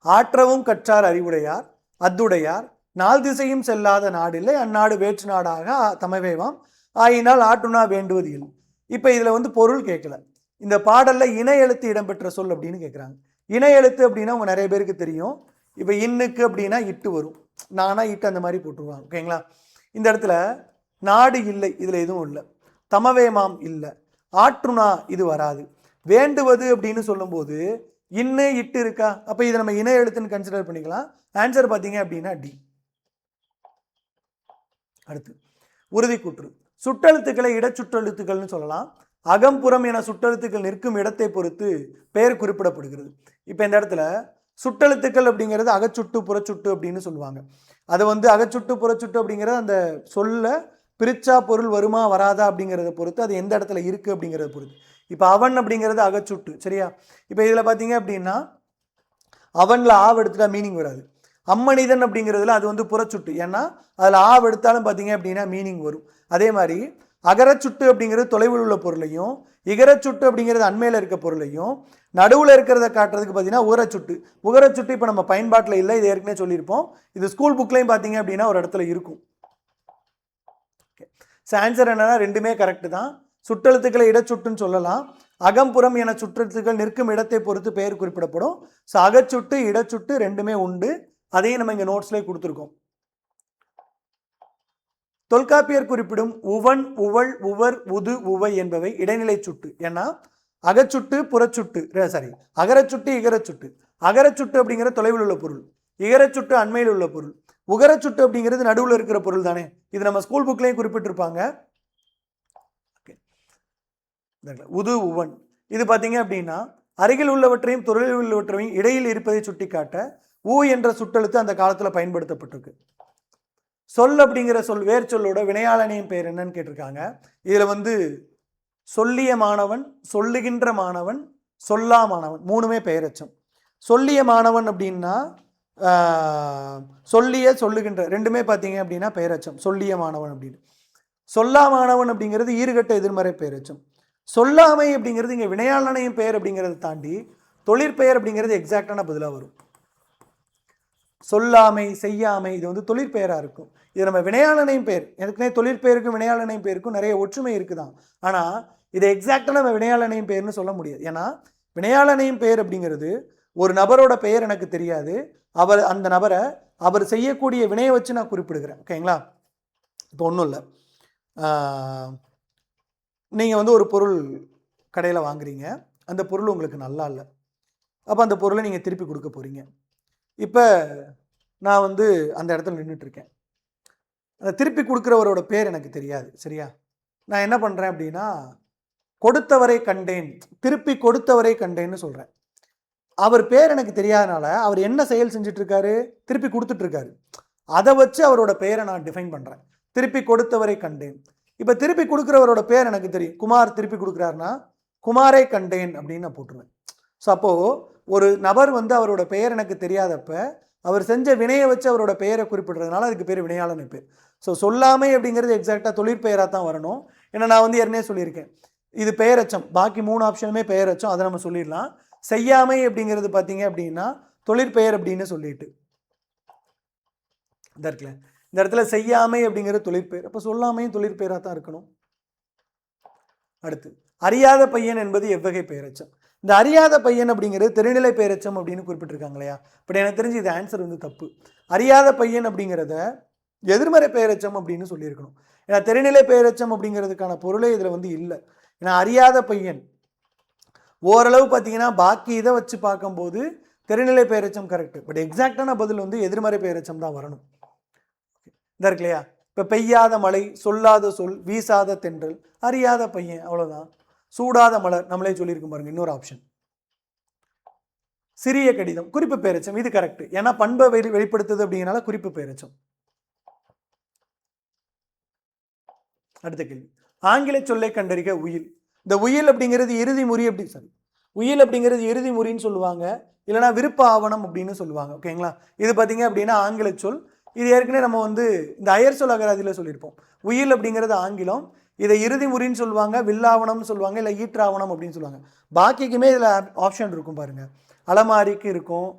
ஆற்றவும் கற்றார் அறிவுடையார் அத்துடையார், நாள் திசையும் செல்லாத நாடில்லை, அந்நாடு வேற்று நாடாக தமவேவாம், ஆயினால் ஆற்றுணா வேண்டுவது இல். இப்போ இதில் பொருள் கேட்கல. இந்த பாடலில் இன எழுத்து இடம்பெற்ற சொல் அப்படின்னு கேட்குறாங்க. இன எழுத்து அப்படின்னா உங்க நிறைய பேருக்கு தெரியும். இப்போ இன்னுக்கு அப்படின்னா இட்டு வரும், நானா இட்டு அந்த மாதிரி போட்டுருவாங்க. ஓகேங்களா? இந்த இடத்துல நாடு இல்லை, இதில் எதுவும் இல்லை. தமவேமாம் இல்லை. ஆற்றுணா இது வராது. வேண்டுவது அப்படின்னு சொல்லும்போது இன்னு இட்டு இருக்கா? அப்போ இதை நம்ம இன எழுத்துன்னு கன்சிடர் பண்ணிக்கலாம். ஆன்சர் பார்த்தீங்க அப்படின்னா டி. அடுத்து உறுதிக்கூற்று. சுட்டெழுத்துக்களை இடச்சுற்றெழுத்துக்கள்னு சொல்லலாம். அகம்புறம் என சுட்டெழுத்துக்கள் நிற்கும் இடத்தை பொறுத்து பெயர் குறிப்பிடப்படுகிறது. இப்போ இந்த இடத்துல சுட்டெழுத்துக்கள் அப்படிங்கிறது அகச்சுட்டு புறச்சுட்டு அப்படின்னு சொல்லுவாங்க. அது அகச்சுட்டு புறச்சுட்டு அப்படிங்கிறது அந்த சொல்ல பிரிச்சா பொருள் வருமா வராதா அப்படிங்கிறத பொறுத்து, அது எந்த இடத்துல இருக்கு அப்படிங்கிறத பொறுத்து. இப்போ அவன் அப்படிங்கிறது அகச்சுட்டு. சரியா? இப்போ இதில் பார்த்தீங்க அப்படின்னா அவன்ல ஆவ் எடுத்துட்டா மீனிங் வராது. அம்மனிதன் அப்படிங்கிறதுல அது புறச்சுட்டு, ஏன்னா அதில் ஆவ் எடுத்தாலும் பார்த்தீங்க அப்படின்னா மீனிங் வரும். அதே மாதிரி அகரச்சுட்டு அப்படிங்கிறது தொலைவில் உள்ள பொருளையும், இகரச்சுட்டு அப்படிங்கிறது அண்மையில் இருக்க பொருளையும், நடுவில் இருக்கிறத காட்டுறதுக்கு பார்த்தீங்கன்னா உகரச்சுட்டு. உகரச்சுட்டு இப்போ நம்ம பயன்பாட்டில் இல்லை, இது ஏற்கனவே சொல்லியிருப்போம். இது ஸ்கூல் புக்லையும் பார்த்தீங்க அப்படின்னா ஒரு இடத்துல இருக்கும். ஆன்சர் என்னன்னா ரெண்டுமே கரெக்டு தான். சுற்றெழுத்துக்களை இடச்சுட்டுன்னு சொல்லலாம். அகம்புறம் என சுற்றெழுத்துக்கள் நிற்கும் இடத்தை பொறுத்து பெயர் குறிப்பிடப்படும். ஸோ அகச்சுட்டு இடச்சுட்டு ரெண்டுமே உண்டு. அதையும் நம்ம இங்கே நோட்ஸ்லேயே கொடுத்துருக்கோம். தொல்காப்பியர் குறிப்பிடும் உவன் உவள் உவர் உது உவை என்பவை இடைநிலை சுட்டு. ஏன்னா அகச்சுட்டு புறச்சுட்டு, அகரச்சுட்டு இகரச்சுட்டு. அகரச்சுட்டு அப்படிங்கிற தொலைவில் உள்ள பொருள், இகரச்சுட்டு அண்மையில் உள்ள பொருள், உகரச்சுட்டு அப்படிங்கிறது நடுவில் இருக்கிற பொருள் தானே. இது நம்ம ஸ்கூல் புக்லையும் குறிப்பிட்டிருப்பாங்க. உது உவன் இது பார்த்தீங்க அப்படின்னா அருகில் உள்ளவற்றையும் தொழிலில் உள்ளவற்றையும் இடையில் இருப்பதை சுட்டிக்காட்ட ஊ என்ற சுட்டெழுத்து அந்த காலத்தில் பயன்படுத்தப்பட்டிருக்கு. சொல் அப்படிங்கிற சொல் வேர் சொல்லோட வினையாளனையும் பெயர் என்னன்னு கேட்டிருக்காங்க. இதில் சொல்லிய மாணவன், சொல்லுகின்ற மாணவன், சொல்லா மாணவன், மூணுமே பெயரச்சம். சொல்லிய மாணவன் அப்படின்னா சொல்லிய சொல்லுகின்ற ரெண்டுமே பார்த்தீங்க அப்படின்னா பெயரச்சம், சொல்லிய மாணவன் அப்படின்னு. சொல்லா மாணவன் அப்படிங்கிறது ஈறுகட்ட எதிர்மறை பெயரச்சம். சொல்லாமை அப்படிங்கிறது இங்கே வினையாளனையும் பெயர் அப்படிங்கிறத தாண்டி தொழிற்பெயர் அப்படிங்கிறது எக்ஸாக்டான பதிலாக வரும். சொல்லாமை செய்யாமை இது தொழிற்பெயராக இருக்கும். இது நம்ம வினையாளனையும் பெயர், எனக்குனே தொழிற்பெயருக்கும் வினையாளனையும் பெயருக்கும் நிறைய ஒற்றுமை இருக்குதான். ஆனால் இதை எக்ஸாக்டாக நம்ம வினையாளனையும் பெயர்னு சொல்ல முடியாது. ஏன்னா வினையாளனையும் பெயர் அப்படிங்கிறது ஒரு நபரோட பெயர் எனக்கு தெரியாது, அந்த நபரை அவர் செய்யக்கூடிய வினையை வச்சு நான் குறிப்பிடுகிறேன். ஓகேங்களா? இப்போ ஒன்றும் இல்லை, நீங்கள் ஒரு பொருள் கடையில் வாங்குறீங்க, அந்த பொருள் உங்களுக்கு நல்லா இல்லை, அப்போ அந்த பொருளை நீங்கள் திருப்பி கொடுக்க போகிறீங்க. இப்போ நான் அந்த இடத்துல நின்றுட்டுருக்கேன், அந்த திருப்பி கொடுக்குறவரோட பேர் எனக்கு தெரியாது. சரியா? நான் என்ன பண்ணுறேன் அப்படின்னா கொடுத்தவரை கண்டேன், திருப்பி கொடுத்தவரை கண்டேன்னு சொல்கிறேன். அவர் பேர் எனக்கு தெரியாதனால அவர் என்ன செயல் செஞ்சுட்டு இருக்காரு, திருப்பி கொடுத்துட்டு இருக்காரு. அதை வச்சு அவரோட பெயரை நான் டிஃபைன் பண்ணுறேன். திருப்பி கொடுத்தவரை கண்டேன். இப்போ திருப்பி கொடுக்குறவரோட பேர் எனக்கு தெரியும். குமார் திருப்பி கொடுக்குறாருன்னா குமாரை கண்டேன் அப்படின்னு நான் போட்டுருவேன். ஸோ அப்போது ஒரு நபர் வந்து அவரோட பெயர் எனக்கு தெரியாதப்ப அவர் செஞ்ச வினையை வச்சு அவரோட பெயரை குறிப்பிடுறதுனால அதுக்கு பேர் வினையாளன் பேர். ஸோ சொல்லாமை அப்படிங்கிறது எக்ஸாக்டாக தொழிற்பெயராக தான் வரணும். ஏன்னா நான் வந்து ஏற்கனவே சொல்லியிருக்கேன், இது பெயரச்சம், பாக்கி 3 ஆப்ஷனுமே பெயரச்சம், அதை நம்ம சொல்லிடலாம். செய்யாமை அப்படிங்கிறது பார்த்தீங்க அப்படின்னா தொழிற்பெயர் அப்படின்னு சொல்லிட்டு இந்த இருக்குல்ல, இந்த இடத்துல செய்யாமை அப்படிங்கிறது தொழிற்பெயர், அப்போ சொல்லாமையும் தொழிற்பெயராக தான் இருக்கணும். அடுத்து அறியாத பையன் என்பது எவ்வகை பெயரச்சம்? இந்த அறியாத பையன் அப்படிங்கிறது தெரிநிலை பெயரச்சம் அப்படின்னு குறிப்பிட்டிருக்காங்க இல்லையா? பட் எனக்கு தெரிஞ்சு இது ஆன்சர் வந்து தப்பு. அறியாத பையன் அப்படிங்கிறத எதிர்மறை பெயரச்சம் அப்படின்னு சொல்லியிருக்கணும். ஏன்னா தெரிநிலை பெயரச்சம் அப்படிங்கிறதுக்கான பொருளே இதில் வந்து இல்லை. ஏன்னா அறியாத பையன் ஓரளவு பார்த்தீங்கன்னா பாக்கி இதை வச்சு பார்க்கும்போது தெரிநிலை பெயரச்சம் கரெக்டு, பட் எக்ஸாக்டான பதில் வந்து எதிர்மறை பெயரச்சம் தான் வரணும். இந்த இருக்கு இல்லையா? இப்போ பெய்யாத மழை, சொல்லாத சொல், வீசாத தென்றல், அறியாத பையன், அவ்வளோதான். சூடாத மலர் நம்மளே சொல்லியிருக்கோம் பாருங்க, இன்னொரு ஆப்ஷன். சிறிய கடிதம் குறிப்பு பெயரச்சம், இது கரெக்ட். ஏன்னா பண்பை வெளிப்படுத்துது அப்படிங்கிறனால குறிப்பு பெயரச்சம். அடுத்த கேள்வி, ஆங்கில சொல்லை கண்டறிக உயில். இந்த உயில் அப்படிங்கிறது இறுதி முறி உயில் அப்படிங்கிறது இறுதி முறின்னு சொல்லுவாங்க, இல்லைனா விருப்ப ஆவணம் அப்படின்னு சொல்லுவாங்க. ஓகேங்களா? இது பார்த்தீங்க அப்படின்னா ஆங்கில சொல். இது ஏற்கனவே நம்ம வந்து இந்த அயர் சொல் அகராதியில் சொல்லியிருப்போம். உயில் அப்படிங்கிறது ஆங்கிலம், இதை இறுதி முறின்னு சொல்லுவாங்க, வில்லாவணம்னு சொல்லுவாங்க, இல்லை ஈற்றாவணம் அப்படின்னு சொல்லுவாங்க. பாக்கிக்குமே இதில் ஆப்ஷன் இருக்கும் பாருங்க. அலமாரிக்கு இருக்கும்,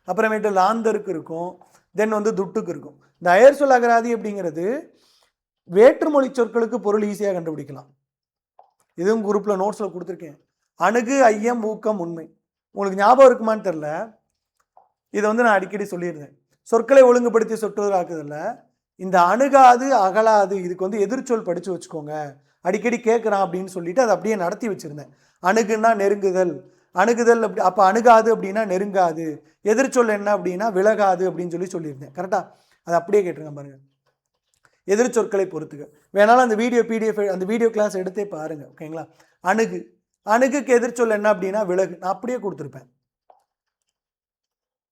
அப்புறமேட்டு லாந்தருக்கு இருக்கும், தென் வந்து துட்டுக்கு இருக்கும். இந்த அயர் சொல் அகராதி அப்படிங்கிறது வேற்றுமொழி சொற்களுக்கு பொருள் ஈஸியாக கண்டுபிடிக்கலாம். இதுவும் குரூப்பில் நோட்ஸில் கொடுத்துருக்கேன். அணுகு, ஐயம், ஊக்கம், உண்மை. உங்களுக்கு ஞாபகம் இருக்குமான்னு தெரில, இதை வந்து நான் அடிக்கடி சொல்லியிருந்தேன். சொற்களை ஒழுங்குபடுத்தி சொற்றொடராக்குதில்ல, இந்த அணுகாது அகலாது இதுக்கு வந்து எதிர்ச்சொல் படித்து வச்சுக்கோங்க, அடிக்கடி கேட்குறான் அப்படின்னு சொல்லிட்டு அதை அப்படியே நடத்தி வச்சுருந்தேன். அணுகுன்னா நெருங்குதல், அணுகுதல் அப்படி, அப்போ அணுகாது அப்படின்னா நெருங்காது, எதிர்ச்சொல் என்ன அப்படின்னா விலகாது அப்படின்னு சொல்லியிருந்தேன். கரெக்டாக அதை அப்படியே கேட்டுருங்க பாருங்கள். எதிர்ச்சொற்களை பொறுத்துக்க வேணாலும் அந்த வீடியோ பிடிஎஃப் அந்த வீடியோ கிளாஸ் எடுத்தே பாருங்கள். ஓகேங்களா? அணுகு, அணுகுக்கு எதிர்ச்சொல் என்ன அப்படின்னா விலகு, நான் அப்படியே கொடுத்துருப்பேன்.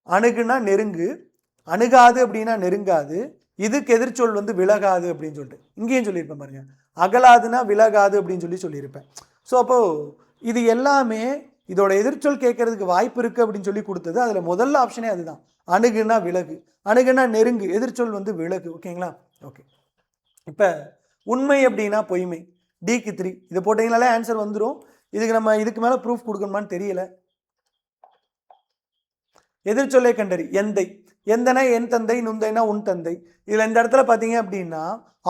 அணுகுனா நெருங்கு, அணுகாது அப்படின்னா நெருங்காது, இதுக்கு எதிர்ச்சொல் வந்து விலகாது அப்படின்னு சொல்லிட்டு இங்கேயும் சொல்லியிருப்பேன் பாருங்க. அகலாதுன்னா விலகாது அப்படின்னு சொல்லியிருப்பேன். ஸோ அப்போது இது எல்லாமே இதோட எதிர்ச்சொல் கேட்கறதுக்கு வாய்ப்பு இருக்குது அப்படின்னு சொல்லி கொடுத்தது. அதில் முதல்ல ஆப்ஷனே அதுதான். அணுகுனா விலகு, அணுகுனா நெருங்கு, எதிர்ச்சொல் வந்து விலகு. ஓகேங்களா? ஓகே. இப்போ உண்மை அப்படின்னா பொய்மை, டிக்கு 3 இது போட்டிங்கனாலே ஆன்சர் வந்துடும். இதுக்கு மேலே ப்ரூஃப் கொடுக்கணுமான்னு தெரியல. எதிர்ச்சொல்லை கண்டறி. எந்தை, எந்தனா என் தந்தை, நுந்தைனா உன் தந்தை. இதில் இந்த இடத்துல பார்த்தீங்க அப்படின்னா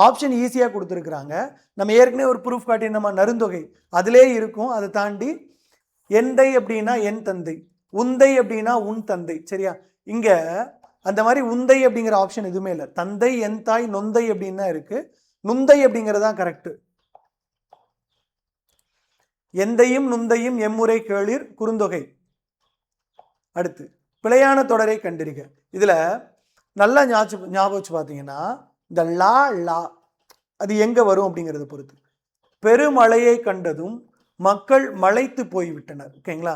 ஆப்ஷன் ஈஸியாக கொடுத்துருக்குறாங்க. நம்ம ஏற்கனவே ஒரு ப்ரூஃப் காட்டியிருந்தோமா, நருந்தொகை, அதிலே இருக்கும். அதை தாண்டி எந்தை அப்படின்னா என் தந்தை, உந்தை அப்படின்னா உன் தந்தை. சரியா? இங்கே அந்த மாதிரி உந்தை அப்படிங்கிற ஆப்ஷன் எதுவுமே இல்லை. தந்தை, என் தாய், நொந்தை அப்படின்னு தான் இருக்கு. நுந்தை அப்படிங்கிறது தான் கரெக்டு. எந்தையும் நுந்தையும் எம்முறை கேளிர் குறுந்தொகை. அடுத்து பிழையான தொடரை கண்டறிக. இதில் நல்லா ஞாபகம் வச்சு பார்த்தீங்கன்னா இந்த லா லா அது எங்கே வரும் அப்படிங்கிறத பொறுத்து. பெருமழையை கண்டதும் மக்கள் மலைத்து போய்விட்டனர். ஓகேங்களா?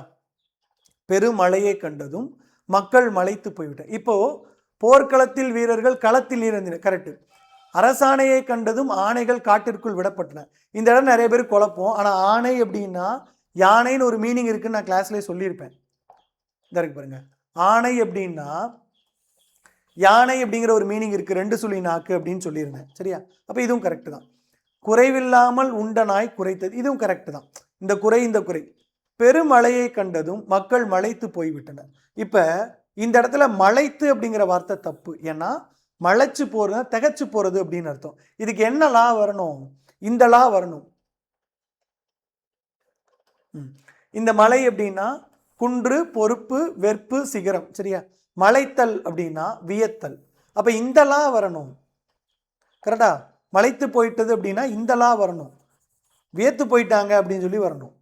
பெருமழையை கண்டதும் மக்கள் மலைத்து போய்விட்டனர். இப்போ போர்க்களத்தில் வீரர்கள் களத்தில் இறந்தனர். கரெக்டு. அரசாணையை கண்டதும் ஆணைகள் காட்டிற்குள் விடப்பட்டன. இந்த இடம் நிறைய பேர் குழப்பம். ஆனால் ஆணை அப்படின்னா யானைன்னு ஒரு மீனிங் இருக்குன்னு நான் கிளாஸ்லேயே சொல்லியிருப்பேன். இந்த இருக்கு பாருங்க, ஆணை அப்படின்னா யானை அப்படிங்கிற ஒரு மீனிங் இருக்குது, 2 சுழி நாக்கு அப்படின்னு சொல்லியிருந்தேன். சரியா? அப்போ இதுவும் கரெக்டு தான். குறைவில்லாமல் உண்ட நாய் குறைத்தது, இதுவும் கரெக்டு தான். இந்த குறை பெருமழையை கண்டதும் மக்கள் மலைத்து போய்விட்டனர். இப்போ இந்த இடத்துல மலைத்து அப்படிங்கிற வார்த்தை தப்பு. ஏன்னா மலைச்சு போறது திகச்சு போறது அப்படின்னு அர்த்தம். இதுக்கு என்ன லா வரணும்? இந்த லா வரணும். இந்த மலை அப்படின்னா குன்று, பொறுப்பு, வெற்பு, சிகரம். சரியா? மலைத்தல் அப்படின்னா வியத்தல். அப்ப இந்த லா வரணும். கரெக்டா? மலைத்து போயிட்டது அப்படின்னா இந்த லா வரணும். வியத்து போயிட்டாங்க அப்படின்னு சொல்லி வரணும்.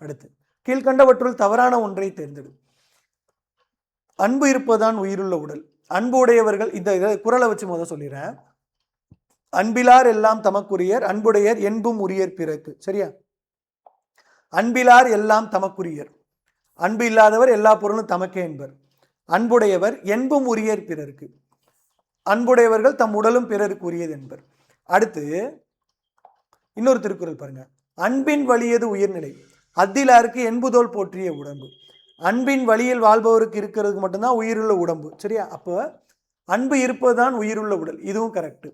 அடுத்து கீழ்கண்டவற்றுள் தவறான ஒன்றை தேர்ந்தெடு. அன்பு இருப்பதுதான் உயிருள்ள உடல். அன்பு உடையவர்கள், இந்த குறளை வச்சு முதல் சொல்லிடுறேன். அன்பிலார் எல்லாம் தமக்குரியர், அன்புடையர் என்பும் உரியர் பிறக்கு. சரியா? அன்பிலார் எல்லாம் தமக்குரியர், அன்பு இல்லாதவர் எல்லா பொருளும் தமக்கே என்பர். அன்புடையவர் என்பும் உரியர் பிறருக்கு, அன்புடையவர்கள் தம் உடலும் பிறருக்கு உரியது என்பர். அடுத்து இன்னொரு திருக்குறள் பாருங்க. அன்பின் வலியது உயிர்நிலை, அத்திலாருக்கு என்புதோல் போற்றிய உடம்பு. அன்பின் வழியில் வாழ்பவருக்கு இருக்கிறதுக்கு மட்டும்தான் உயிருள்ள உடம்பு. சரியா? அப்போ அன்பு இருப்பதுதான் உயிருள்ள உடல், இதுவும் கரெக்டு.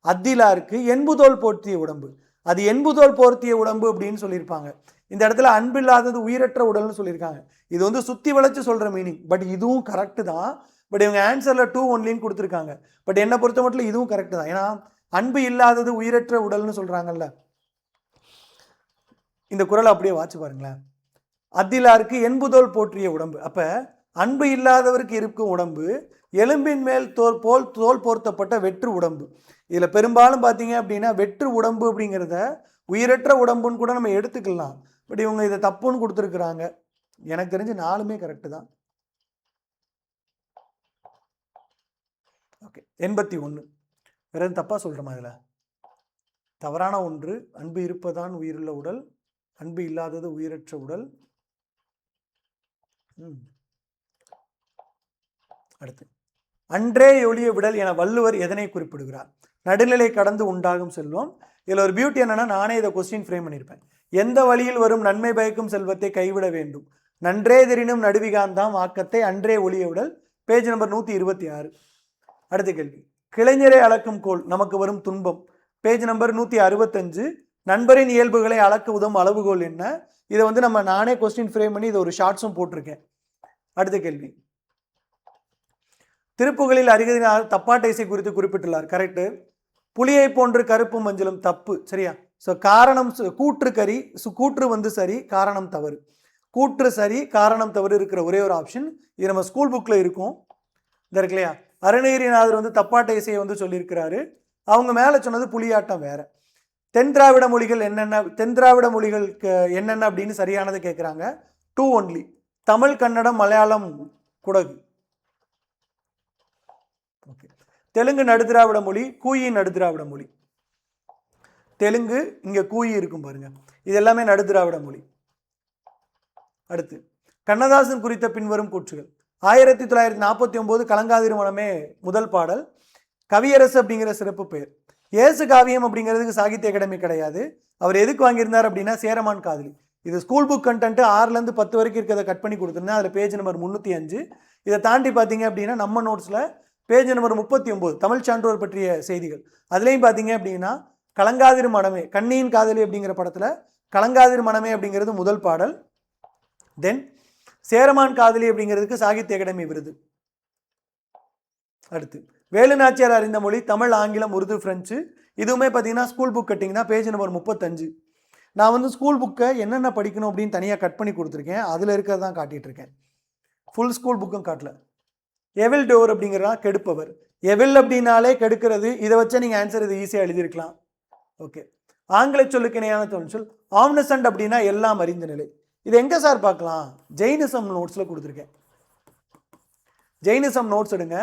அத்திலாருக்கு என்புதோல் போற்றிய உடம்பு, அது என்புதோல் போர்த்திய உடம்பு அப்படின்னு சொல்லியிருப்பாங்க. இந்த இடத்துல அன்பு இல்லாதது உயிரற்ற உடல்னு சொல்லியிருக்காங்க. இது வந்து சுற்றி வளைச்சு சொல்கிற மீனிங். பட் இதுவும் கரெக்டு தான். பட் இவங்க ஆன்சரில் 2 ஒன்லின்னு கொடுத்துருக்காங்க. பட் என்னை பொறுத்த மட்டும் இதுவும் கரெக்டு தான். ஏன்னா அன்பு இல்லாதது உயிரற்ற உடல்னு சொல்கிறாங்கல்ல. இந்த குறளை அப்படியே வாட்சி பாருங்களேன். அத்திலாருக்கு என்புதோல் போற்றிய உடம்பு. அப்போ அன்பு இல்லாதவருக்கு இருக்கும் உடம்பு எலும்பின் மேல் தோல் போர்த்தப்பட்ட வெற்று உடம்பு. இதில் பெரும்பாலும் பார்த்தீங்க அப்படின்னா வெற்று உடம்பு அப்படிங்கிறத உயிரற்ற உடம்புன்னு கூட நம்ம எடுத்துக்கலாம். பட் இவங்க இதை தப்புன்னு கொடுத்துருக்குறாங்க. எனக்கு தெரிஞ்சு 4மே கரெக்டு தான். ஓகே, 81. வேற எதுவும் தப்பாக சொல்கிறோமா இதில்? தவறான ஒன்று. அன்பு இருப்பதான் உயிருள்ள உடல், அன்பு இல்லாதது உயிரற்ற உடல். அடுத்து அன்றே ஒளிய விடல் என வள்ளுவர் எதனை குறிப்பிடுகிறார்? நடுநிலை கடந்து உண்டாகும் செல்வம். இதில் ஒரு பியூட்டி என்னன்னா, நானே இதை கொஸ்டின் ஃப்ரேம் பண்ணியிருப்பேன். எந்த வழியில் வரும் நன்மை பயக்கும் செல்வத்தை கைவிட வேண்டும்? நன்றே தெரினும் நடுவிகாந்தாம் ஆக்கத்தை அன்றே ஒளிய விடல். Page number 126. அடுத்த கேள்வி. கிளைஞரை அளக்கும் கோல் நமக்கு வரும் துன்பம். Page number 165. நண்பரின் இயல்புகளை அளக்க உதவும் அளவுகோல் என்ன? இதை வந்து நானே கொஸ்டின் ஃப்ரேம் பண்ணி இதை ஒரு ஷார்ட்ஸும் போட்டிருக்கேன். அடுத்த கேள்வி. திருப்புகளில் அருகதினால் தப்பாட்ட இசை குறித்து குறிப்பிட்டுள்ளார். கரெக்டு. புலியை போன்று கருப்பு மஞ்சளும் தப்பு. சரியா? ஸோ காரணம் கூற்று கறி, கூற்று வந்து சரி, காரணம் தவறு. கூற்று சரி, காரணம் தவறு இருக்கிற ஒரே ஒரு ஆப்ஷன் இது நம்ம ஸ்கூல் புக்கில் இருக்கும். இந்த இருக்கு இல்லையா? அருணகிரிநாதர் வந்து தப்பாட்ட இசையை வந்து சொல்லியிருக்கிறாரு. அவங்க மேலே சொன்னது புலியாட்டம் வேற. தென் திராவிட மொழிகள் என்னென்ன, தென் திராவிட மொழிகளுக்கு என்னென்ன அப்படின்னு சரியானதை கேட்குறாங்க. 2 ஒன்லி. தமிழ், கன்னடம், மலையாளம், குடகு. ஓகே. தெலுங்கு நடுதிராவிட மொழி, கூயி நடுதிராவிட மொழி. தெலுங்கு, இங்கே கூயி இருக்கும் பாருங்க, இது எல்லாமே நடுதிராவிட மொழி. அடுத்து கண்ணதாசன் குறித்த பின்வரும் கூற்றுகள். 1949 கலங்காதிரு மனமே முதல் பாடல். கவியரசு அப்படிங்கிற சிறப்பு பெயர். இயேசு காவியம் அப்படிங்கிறதுக்கு சாகித்ய அகாடமி கிடையாது. அவர் எதுக்கு வாங்கியிருந்தார் அப்படின்னா சேரமான் காதலி. இது ஸ்கூல் புக் கண்டென்ட் 6லேருந்து 10 வரைக்கும் இருக்கிறத கட் பண்ணி கொடுத்துருந்தேன். அதில் பேஜ் நம்பர் 305. இதை தாண்டி பார்த்தீங்க அப்படின்னா நம்ம நோட்ஸில் பேஜ் நம்பர் 39 தமிழ் சான்றோர் பற்றிய செய்திகள். அதுலேயும் பார்த்தீங்க அப்படின்னா கலங்காதிரு மனமே, கண்ணியின் காதலி அப்படிங்கிற படத்தில் கலங்காதிரு மனமே அப்படிங்கிறது முதல் பாடல். தென் சேரமான் காதலி அப்படிங்கிறதுக்கு சாகித்ய அகாடமி விருது. அடுத்து வேலு நாச்சியார் அறிந்த மொழி தமிழ், ஆங்கிலம், உருது, பிரெஞ்சு. இதுவுமே பார்த்தீங்கன்னா ஸ்கூல் புக் கட்டிங் தான். Page number 35. நான் வந்து ஸ்கூல் புக்கை என்னென்ன படிக்கணும் அப்படின்னு தனியாக கட் பண்ணி கொடுத்துருக்கேன். அதில் இருக்கிறது தான் காட்டிகிட்டு இருக்கேன். ஃபுல் ஸ்கூல் புக்கும் காட்டல. எவில் டோர் அப்படிங்கிறதா கெடுப்பவர். எவில் அப்படின்னாலே கெடுக்கிறது. இதை வச்சா நீங்கள் ஆன்சர் இது ஈஸியாக எழுதியிருக்கலாம். ஓகே. ஆங்கில சொல்லுக்கு இணையான தமிழ் சொல் ஆம்னசன்ட் அப்படின்னா எல்லாம் அறிந்த நிலை. இது எங்கே சார் பார்க்கலாம்? ஜெயினிசம் நோட்ஸில் கொடுத்துருக்கேன். ஜெயினிசம் நோட்ஸ் எடுங்க.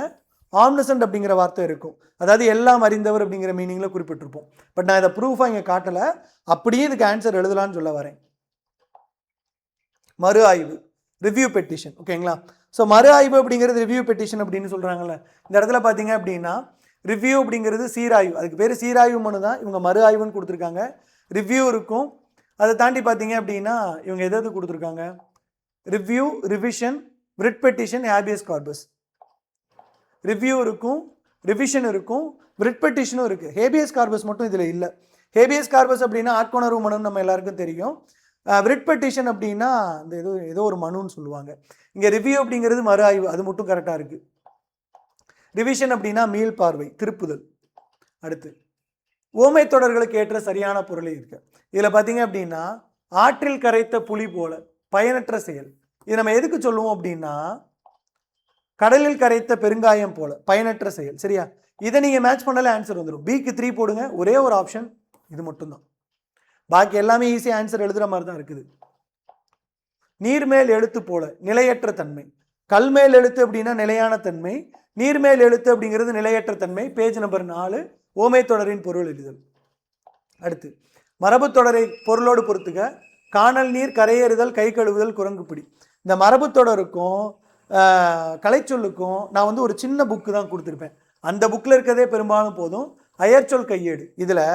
ஆம்னசன்ட் அப்படிங்கிற வார்த்தை இருக்கும். அதாவது எல்லாம் அறிந்தவர் அப்படிங்கிற மீனிங்கில் குறிப்பிட்டிருப்போம். பட் நான் இதை ப்ரூஃபாக இங்கே காட்டலை. அப்படியே இதுக்கு ஆன்சர் எழுதலான்னு சொல்ல வரேன். மறு ஆய்வு, ரிவ்யூ பெட்டிஷன். ஓகேங்களா? ஸோ மறு ஆய்வு அப்படிங்கிறது ரிவ்யூ பெட்டிஷன் அப்படின்னு சொல்கிறாங்கல்ல. இந்த இடத்துல பார்த்தீங்க அப்படின்னா ரிவ்யூ அப்படிங்கிறது சீராய்வு. அதுக்கு பேர் சீராய்வு மனு தான். இவங்க மறு ஆய்வுன்னு கொடுத்துருக்காங்க. ரிவ்யூ இருக்கும். அதை தாண்டி பார்த்தீங்க அப்படின்னா இவங்க எதாவது கொடுத்துருக்காங்க. Review, revision, writ petition, habeas corpus. Review இருக்கும், ரிவிஷன் இருக்கும், ரிட் பெட்டிஷனும் இருக்குது. ஹேபியஸ் கார்பஸ் மட்டும் இதில் இல்லை. ஹேபியஸ் கார்பஸ் அப்படின்னா ஆட்கொணர்வு மனு நம்ம எல்லாருக்கும் தெரியும். ரிட் பெட்டிஷன் அப்படின்னா இந்த ஏதோ ஒரு மனுன்னு சொல்லுவாங்க. இங்கே ரிவ்யூ அப்படிங்கிறது மறு ஆய்வு, அது மட்டும் கரெக்டாக இருக்குது. ரிவிஷன் அப்படின்னா மீள் பார்வை, திருப்புதல். அடுத்து ஓமை தொடர்களுக்கு ஏற்ற சரியான பொருளை இருக்கு. இதில் பார்த்தீங்க அப்படின்னா ஆற்றில் கரைத்த புலி போல பயனற்ற செயல். இது நம்ம எதுக்கு சொல்லுவோம் அப்படின்னா கடலில் கரைத்த பெருங்காயம் போல பயனற்ற செயல். சரியா? இதை நீங்கள் மேட்ச் பண்ணாலே ஆன்சர் வந்துடும். பிக்கு 3 போடுங்க. ஒரே ஒரு ஆப்ஷன் இது மட்டும்தான். பாக்கி எல்லாமே ஈஸியாக ஆன்சர் எழுதுகிற மாதிரி தான் இருக்குது. நீர்மேல் எழுத்து போல நிலையற்ற தன்மை. கல்மேல் எழுத்து அப்படின்னா நிலையான தன்மை, நீர்மேல் எழுத்து அப்படிங்கிறது நிலையற்ற தன்மை. பேஜ் நம்பர் 4 ஓமை தொடரின் பொருள் எழுதுதல். அடுத்து மரபு தொடரை பொருளோடு பொறுத்துக. காணல் நீர், கரையேறுதல், கை கழுவுதல், குரங்குப்பிடி. இந்த மரபு தொடருக்கும் கலைச்சொல்லுக்கும் நான் வந்து ஒரு சின்ன புக்கு தான் கொடுத்துருப்பேன். அந்த புக்கில் இருக்கிறதே பெரும்பாலும் போதும். அயற்சொல் கையேடு, இதில்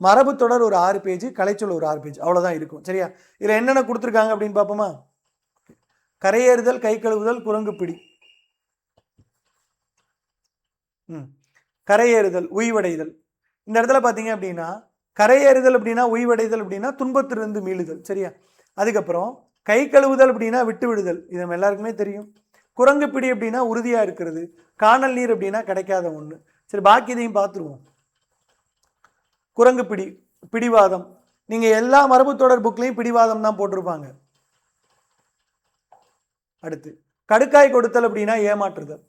மரபு தொடர் ஒரு 6 பேஜ், கலைச்சொல் ஒரு 6 பேஜ், அவ்வளோதான் இருக்கும். சரியா? இதில் என்னென்ன கொடுத்துருக்காங்க அப்படின்னு பார்ப்போமா? கரையேறுதல், கை கழுவுதல், குரங்குப்பிடி. கரையேறுதல், உய்வடைதல். இந்த இடத்துல பார்த்தீங்க அப்படின்னா கரையேறுதல் அப்படின்னா உய்வடைதல் அப்படின்னா துன்பத்திலிருந்து மீளுதல். சரியா? அதுக்கப்புறம் கை கழுவுதல் அப்படின்னா விட்டு விடுதல், இது நம்ம எல்லாருக்குமே தெரியும். குரங்குப்பிடி அப்படின்னா உறுதியாக இருக்கிறது. காணல் நீர் அப்படின்னா கிடைக்காத ஒன்று. சரி, பாக்கி இதையும் பார்த்துருவோம். குரங்குப்பிடி, பிடிவாதம். நீங்கள் எல்லா மரபு தொடர் புக்லையும் பிடிவாதம் தான் போட்டிருப்பாங்க. அடுத்து கடுக்காய் கொடுத்தல் அப்படின்னா ஏமாற்றுதல்.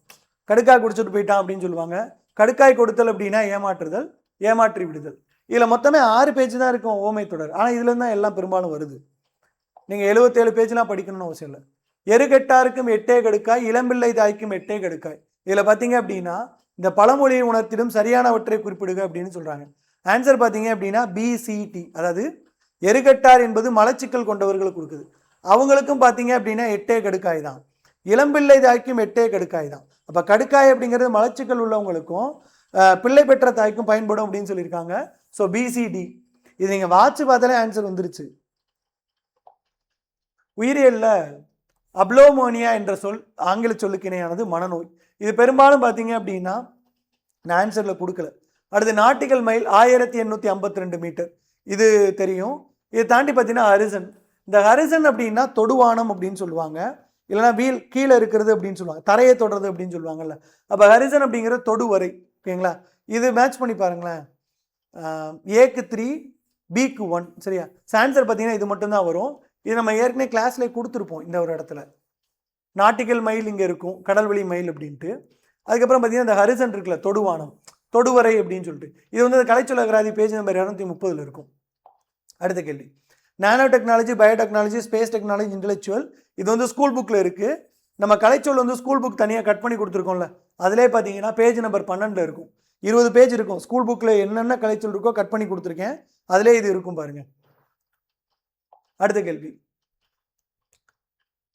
கடுக்காய் குடிச்சிட்டு போயிட்டான் அப்படின்னு சொல்லுவாங்க. கடுக்காய் கொடுத்தல் அப்படின்னா ஏமாற்றுதல், ஏமாற்றி விடுதல். இதில் மொத்தமே 6 பேஜ் தான் இருக்கும் ஓமை தொடர். ஆனால் இதுலேருந்து தான் எல்லாம் பெரும்பாலும் வருது. நீங்கள் 77 பேஜ்லாம் படிக்கணும்னு அவசியம் இல்லை. எருகெட்டாருக்கும் 8 கடுக்காய், இளம்பிள்ளை தாய்க்கும் 8 கடுக்காய். இதில் பார்த்தீங்க அப்படின்னா இந்த பழமொழியை உணர்த்திடும் சரியானவற்றை குறிப்பிடுக அப்படின்னு சொல்கிறாங்க. ஆன்சர் பார்த்தீங்க அப்படின்னா BCT. அதாவது எருகெட்டார் என்பது மலச்சிக்கல் கொண்டவர்களுக்கு கொடுக்குது. அவங்களுக்கும் பார்த்தீங்க அப்படின்னா 8 கடுக்காய் தான். இளம்பிள்ளை தாய்க்கும் 8 கடுக்காய் தான். அப்போ கடுக்காய் அப்படிங்கிறது மலச்சிக்கல் உள்ளவங்களுக்கும் பிள்ளை பெற்ற தாய்க்கும் பயன்படும் அப்படின்னு சொல்லியிருக்காங்க. So BCD. இது நீங்கள் வாட்ச் பார்த்தாலே ஆன்சர் வந்துருச்சு. உயிரியலில் அப்ளோமோனியா என்ற சொல் ஆங்கில சொல்லுக்கு இணையானது மனநோய். இது பெரும்பாலும் பார்த்தீங்க அப்படின்னா நான் ஆன்சரில் கொடுக்கல. அடுத்து நாட்டிக்கல் மைல் 1852 மீட்டர், இது தெரியும். இதை தாண்டி பார்த்தீங்கன்னா ஹரிசன். இந்த ஹரிசன் அப்படின்னா தொடுவானம் அப்படின்னு சொல்லுவாங்க, இல்லைனா வீல் கீழே இருக்கிறது அப்படின்னு சொல்லுவாங்க, தரையை தொடுறது அப்படின்னு சொல்லுவாங்கல்ல. அப்போ ஹரிசன் அப்படிங்கிற தொடுவரை. ஓகேங்களா? இது மேட்ச் பண்ணி பாருங்களேன். ஏக்கு 3, பிக்கு 1. சரியா? ஆன்சர் பார்த்தீங்கன்னா இது மட்டும்தான் வரும். இது நம்ம ஏற்கனவே கிளாஸ்லேயே கொடுத்துருப்போம். இந்த ஒரு இடத்துல நாட்டிக்கல் மைல் இங்கே இருக்கும், கடல்வெளி மைல் அப்படின்ட்டு. அதுக்கப்புறம் பார்த்தீங்கன்னா இந்த ஹரிசன் இருக்குல்ல, தொடுவானம், தொடுவரை அப்படின்னு சொல்லிட்டு. இது வந்து கலைச்சொல் அகராதி பேஜ் நம்பர் 230 இருக்கும். அடுத்த கேள்வி, nano technology, biotechnology, space technology, intellectual. இது வந்து ஸ்கூல் புக்கில் இருக்குது. நம்ம கலைச்சொல் வந்து ஸ்கூல் புக் தனியாக கட் பண்ணி கொடுத்துருக்கோம்ல, அதிலே பார்த்தீங்கன்னா பேஜ் நம்பர் 12 இருக்கும். 20 பேஜ் இருக்கும். ஸ்கூல் புக்கில் என்னென்ன கலைச்சொல் இருக்கோ கட் பண்ணி கொடுத்துருக்கேன், அதிலே இது இருக்கும் பாருங்க. அடுத்த கேள்வி,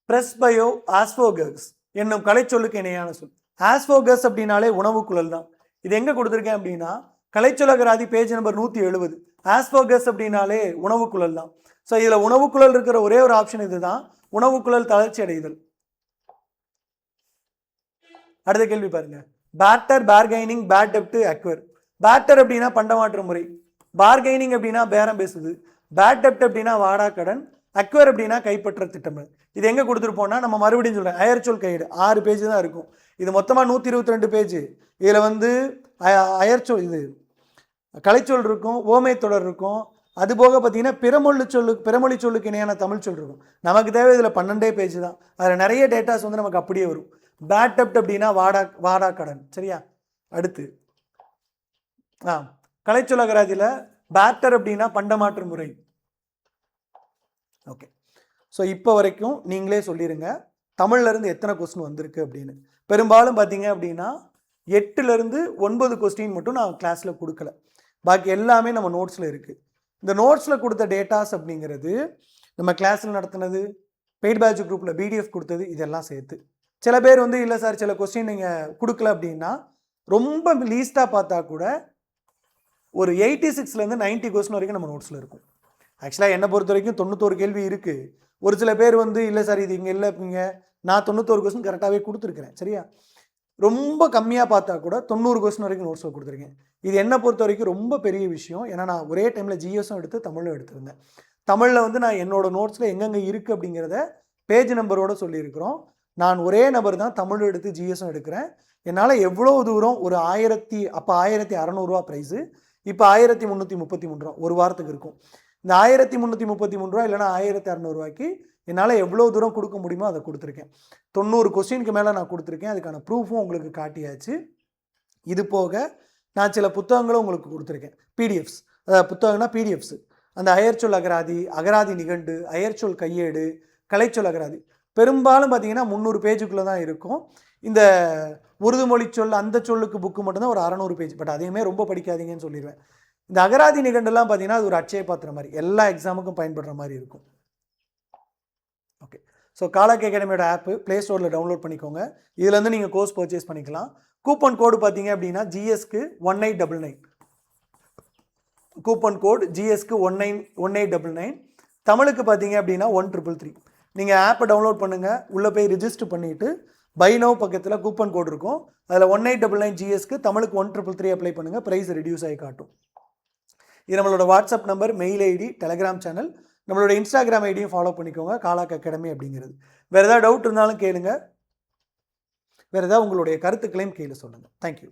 பிரஸ்பயோ ஆஸ்போகஸ் என்னும் கலைச்சொல்லுக்கு இணையான சொல். ஆஸ்போகஸ் அப்படின்னாலே உணவு குழல் தான். இது எங்கே கொடுத்துருக்கேன் அப்படின்னா கலைச்சொல்லகராதி பேஜ் நம்பர் 170. ஆஸ்போகஸ் அப்படின்னாலே உணவு குழல் தான். ஸோ இதில் உணவு குழல் இருக்கிற ஒரே ஒரு ஆப்ஷன் இதுதான், உணவு குழல் தளர்ச்சி அடைதல். அடுத்த கேள்வி பாருங்க, பேட்டர், பார்கெனிங், பேட் டெப்ட், அக்வர். பேட்டர் அப்படின்னா பண்டமாற்று முறை, பார்கெனிங் அப்படின்னா பேரம் பேசுது, பேட் டெப்ட் அப்படின்னா வாடா கடன், அக்வர் அப்படின்னா கைப்பற்ற திட்டமிடல். இது எங்கே கொடுத்துருப்போம்னா நம்ம மறுபடியும் சொல்கிறேன், அயற்சொல் கையேடு 6 பேஜ் தான் இருக்கும். இது மொத்தமாக 122 பேஜ். இதில் வந்து அயற்சொல், இது கலைச்சொல் இருக்கும், ஓமை தொடர் இருக்கும். அதுபோக பார்த்தீங்கன்னா பிறமொழி சொல்லுக்கு இணையான தமிழ் சொல் இருக்கும். நமக்கு தேவை இதில் 12 பேஜ் தான். அதில் நிறைய டேட்டாஸ் வந்து நமக்கு அப்படியே வரும். பேட் டெப்ட் அப்படின்னா வாடா கடன். சரியா? அடுத்து கலைச்சொல்லகராதியில் பேட்டர் அப்படின்னா பண்டமாற்று முறை. ஓகே, ஸோ இப்போ வரைக்கும் நீங்களே சொல்லிடுங்க தமிழ்லேருந்து எத்தனை கொஸ்டின் வந்திருக்கு அப்படின்னு. பெரும்பாலும் பார்த்தீங்க அப்படின்னா 8லேருந்து 9 கொஸ்டின் மட்டும் நான் கிளாஸில் கொடுக்கல, பாக்கி எல்லாமே நம்ம நோட்ஸில் இருக்குது. இந்த நோட்ஸில் கொடுத்த டேட்டாஸ் அப்படிங்கிறது நம்ம கிளாஸில் நடத்தினது, பெய்ட் பேட்ச் குரூப்பில் PDF கொடுத்தது, இதெல்லாம் சேர்த்து. சில பேர் வந்து இல்லை சார் சில கொஸ்டின் நீங்கள் கொடுக்கல அப்படின்னா, ரொம்ப லீஸ்ட்டாக பார்த்தா கூட ஒரு 86லேருந்து 90 கொஸ்டின் வரைக்கும் நம்ம நோட்ஸில் இருக்கும். ஆக்சுவலாக என்னை பொறுத்த வரைக்கும் 91 கேள்வி இருக்குது. ஒரு சில பேர் வந்து இல்லை சார் இது இங்கே இல்லை, இங்கே நான் 91 கொஸ்டின் கரெக்டாகவே கொடுத்துருக்குறேன். சரியா? ரொம்ப கம்மியாக பார்த்தா கூட 90 கொஸ்டின் வரைக்கும் நோட்ஸில் கொடுத்துருக்கேன். இது என்னை பொறுத்த வரைக்கும் ரொம்ப பெரிய விஷயம். ஏன்னா நான் ஒரே டைமில் GSம் எடுத்து தமிழும் எடுத்திருந்தேன். தமிழில் வந்து நான் என்னோடய நோட்ஸில் எங்கெங்கே இருக்குது அப்படிங்கிறத பேஜ் நம்பரோடு சொல்லியிருக்கிறோம். நான் ஒரே நபர் தான் தமிழ் எடுத்து GSம் எடுக்கிறேன். என்னால் எவ்வளோ தூரம் ஒரு 1600 ரூபா ப்ரைஸு, இப்போ 1333 ரூபா ஒரு வாரத்துக்கு இருக்கும். இந்த 1333 ரூபா இல்லைனா 1600 ரூபாய்க்கு என்னால் எவ்வளோ தூரம் கொடுக்க முடியுமோ அதை கொடுத்துருக்கேன். 90 கொஸ்டினுக்கு மேலே நான் கொடுத்துருக்கேன். அதுக்கான ப்ரூஃபும் உங்களுக்கு காட்டியாச்சு. இது போக நான் சில புத்தகங்களும் உங்களுக்கு கொடுத்துருக்கேன், PDFs. அதாவது புத்தகம்னா PDFs. அந்த அயற்சொல் அகராதி, அகராதி நிகண்டு, அயற்சொல் கையேடு, கலைச்சொல் அகராதி பெரும்பாலும் பார்த்தீங்கன்னா 300 பேஜுக்குள்ளே தான் இருக்கும். இந்த உருது மொழி சொல் அந்த சொல்லுக்கு புக்கு மட்டும்தான் ஒரு 600 பேஜ். பட் அதையுமே ரொம்ப படிக்காதீங்கன்னு சொல்லிடுவேன். இந்த அகராதி நிகண்டெல்லாம் பார்த்தீங்கன்னா அது ஒரு அட்சய பாத்திரம் மாதிரி எல்லா எக்ஸாமுக்கும் பயன்படுற மாதிரி இருக்கும். ஓகே, ஸோ காலாக் அகாடமியோட ஆப்பு ப்ளே ஸ்டோரில் டவுன்லோட் பண்ணிக்கோங்க. இதுலேருந்து நீங்கள் கோர்ஸ் பர்ச்சேஸ் பண்ணிக்கலாம். கூப்பன் கோடு பார்த்தீங்க அப்படின்னா ஜிஎஸ்க்கு 1899. Coupon code ஜிஎஸ்க்கு 1899. தமிழுக்கு பார்த்தீங்க அப்படின்னா 1333. நீங்கள் ஆப்பை டவுன்லோட் பண்ணுங்கள், உள்ளே போய் ரிஜிஸ்டர் பண்ணிவிட்டு பை நவ் பக்கத்தில் கூப்பன் கோட் இருக்கும். அதில் 1899 ஜிஎஸ்க்கு தமிழுக்கு 1333 அப்ளை பண்ணுங்கள், ப்ரைஸ் ரெடியூஸ் ஆகி காட்டும். இது நம்மளோட WhatsApp number, mail ID, Telegram channel, நம்மளோட இன்ஸ்டாகிராம் ஐடியும் ஃபாலோ பண்ணிக்கோங்க, காலாக் அகாடமி அப்படிங்கிறது. வேறு ஏதாவது டவுட் இருந்தாலும் கேளுங்க, வேறு ஏதாவது உங்களுடைய கருத்துக்களையும் கீழே சொல்லுங்கள். தேங்க்யூ.